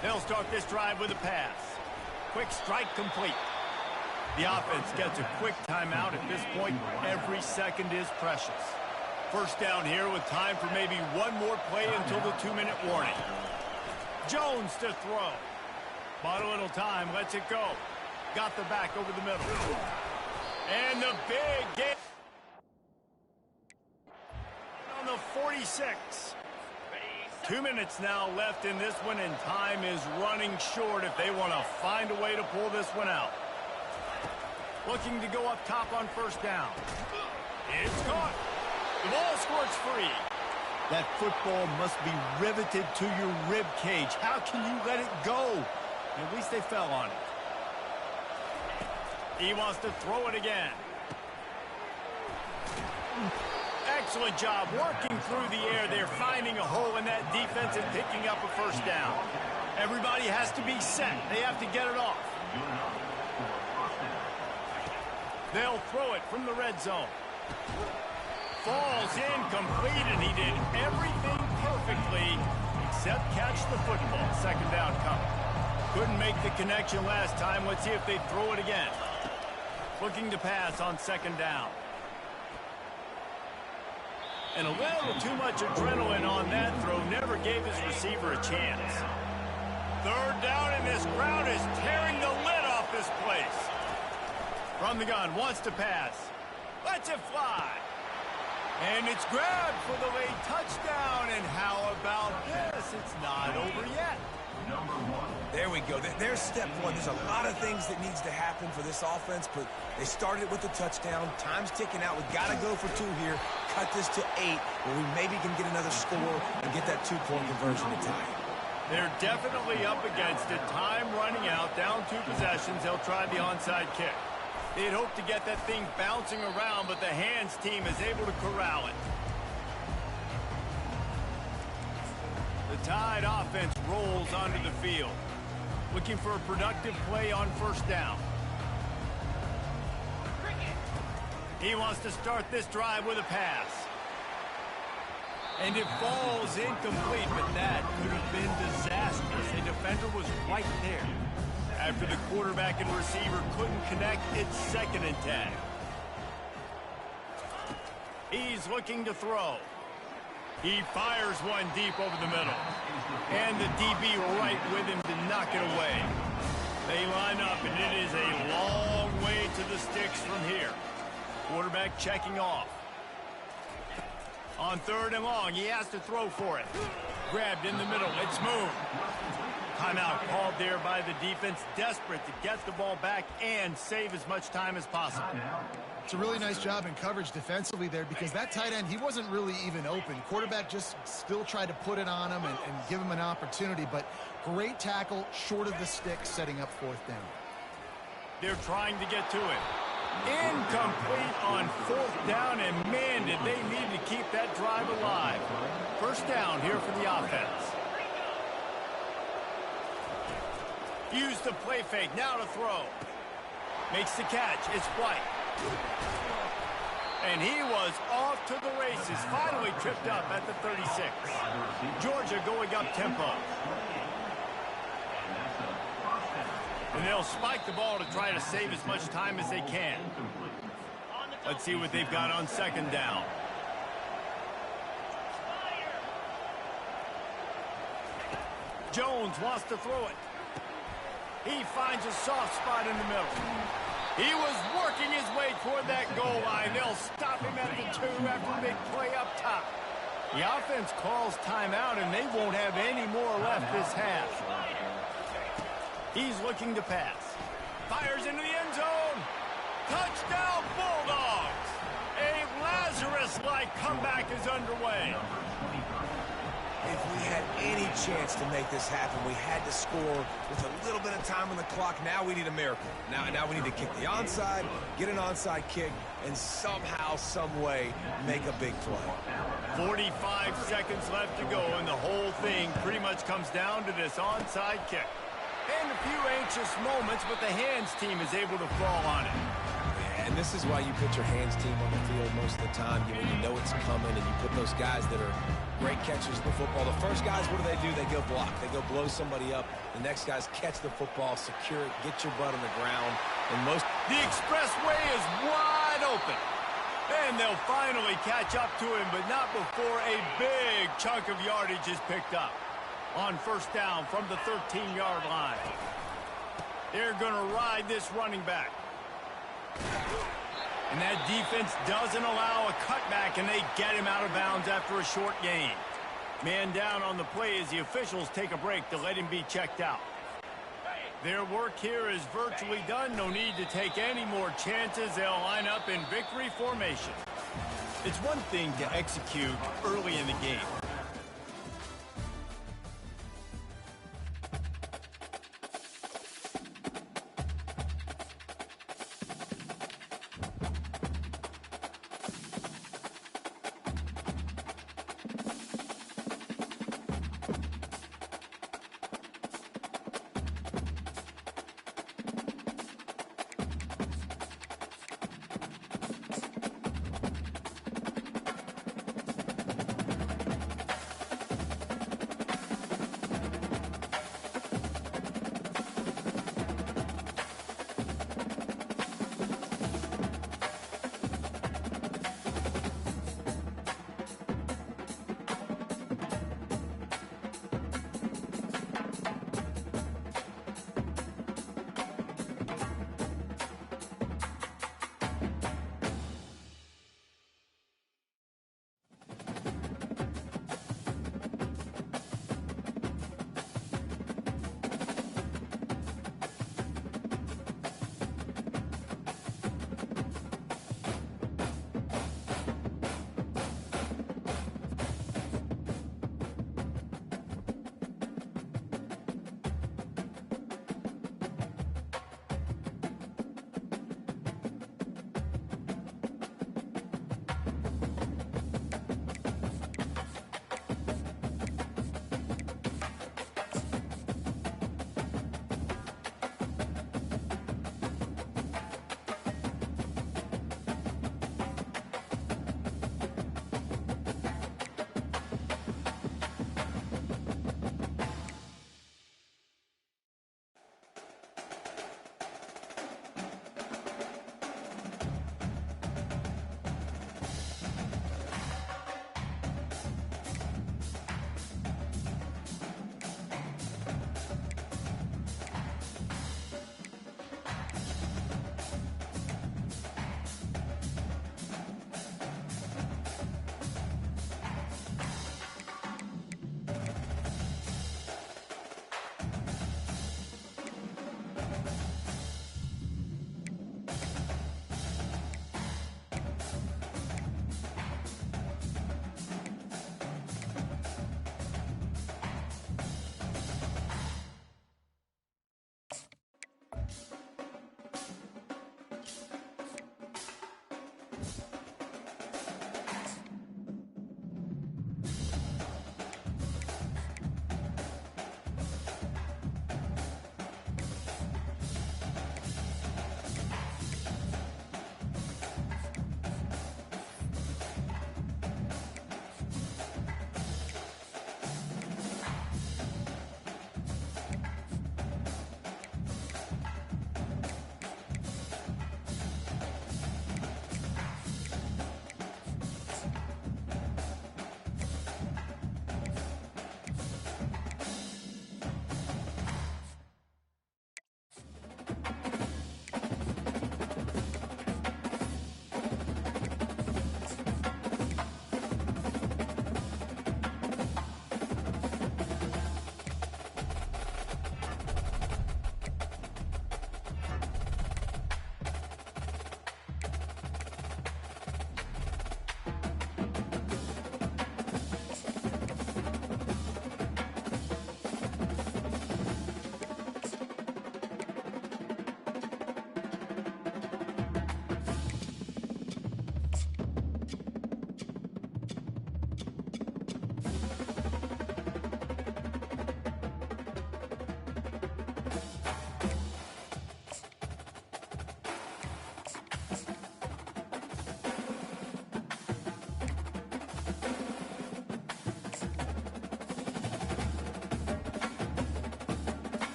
They'll start this drive with a pass. Quick strike complete. The offense gets a quick timeout. At this point, every second is precious. First down here with time for maybe one more play until the 2-minute warning. Jones to throw. Bought a little time, lets it go. Got the back over the middle. And the big game on the 46. 2 minutes now left in this one, and time is running short if they want to find a way to pull this one out. Looking to go up top on first down. It's caught. The ball squirts free. That football must be riveted to your rib cage. How can you let it go? At least they fell on it. He wants to throw it again. Excellent job working through the air. They're finding a hole in that defense and picking up a first down. Everybody has to be set. They have to get it off. They'll throw it from the red zone. Falls incomplete, and he did everything perfectly except catch the football. Second down coming. Couldn't make the connection last time. Let's see if they throw it again. Looking to pass on second down. And a little too much adrenaline on that throw. Never gave his receiver a chance. Third down, and this crowd is tearing the lid off this place. From the gun, wants to pass. Lets it fly. And it's grabbed for the late touchdown. And how about this? It's not over yet. There we go. There's step one. There's a lot of things that needs to happen for this offense, but they started with the touchdown. Time's ticking out. We've got to go for 2 here. Cut this to 8, where we maybe can get another score and get that 2-point conversion to tie. They're definitely up against it. Time running out. Down 2 possessions. They'll try the onside kick. They'd hoped to get that thing bouncing around, but the hands team is able to corral it. The Tide offense rolls onto the field. Looking for a productive play on first down. He wants to start this drive with a pass. And it falls incomplete, but that could have been disastrous. A defender was right there. After the quarterback and receiver couldn't connect, it's 2nd and 10. He's looking to throw. He fires one deep over the middle. And the DB right with him to knock it away. They line up, and it is a long way to the sticks from here. Quarterback checking off. On 3rd and long, he has to throw for it. Grabbed in the middle. It's moved. Timeout called there by the defense, desperate to get the ball back and save as much time as possible. It's a really nice job in coverage defensively there, because that tight end, he wasn't really even open. Quarterback just still tried to put it on him and give him an opportunity, but great tackle short of the stick, setting up 4th down. They're trying to get to it. Incomplete on 4th down, and man, did they need to keep that drive alive. First down here for the offense. Use the play fake, now to throw. Makes the catch, it's White. And he was off to the races, finally tripped up at the 36. Georgia going up tempo. And they'll spike the ball to try to save as much time as they can. Let's see what they've got on second down. Jones wants to throw it. He finds a soft spot in the middle. He was working his way toward that goal line. They'll stop him at the 2 after the big play up top. The offense calls timeout, and they won't have any more left this half. He's looking to pass. Fires into the end zone. Touchdown, Bulldogs! A Lazarus-like comeback is underway. If we had any chance to make this happen, we had to score with a little bit of time on the clock. Now we need a miracle. Now we need to kick the onside, get an onside kick, and somehow, some way, make a big play. 45 seconds left to go, and the whole thing pretty much comes down to this onside kick. And a few anxious moments, but the hands team is able to fall on it. And this is why you put your hands team on the field most of the time. When you know it's coming, and you put those guys that are great catchers of the football. The first guys, what do? They go block. They go blow somebody up. The next guys catch the football, secure it, get your butt on the ground. And the expressway is wide open. And they'll finally catch up to him, but not before a big chunk of yardage is picked up. On first down from the 13-yard line. They're going to ride this running back. And that defense doesn't allow a cutback, and they get him out of bounds after a short gain. Man down on the play as the officials take a break to let him be checked out. Their work here is virtually done. No need to take any more chances. They'll line up in victory formation. It's one thing to execute early in the game.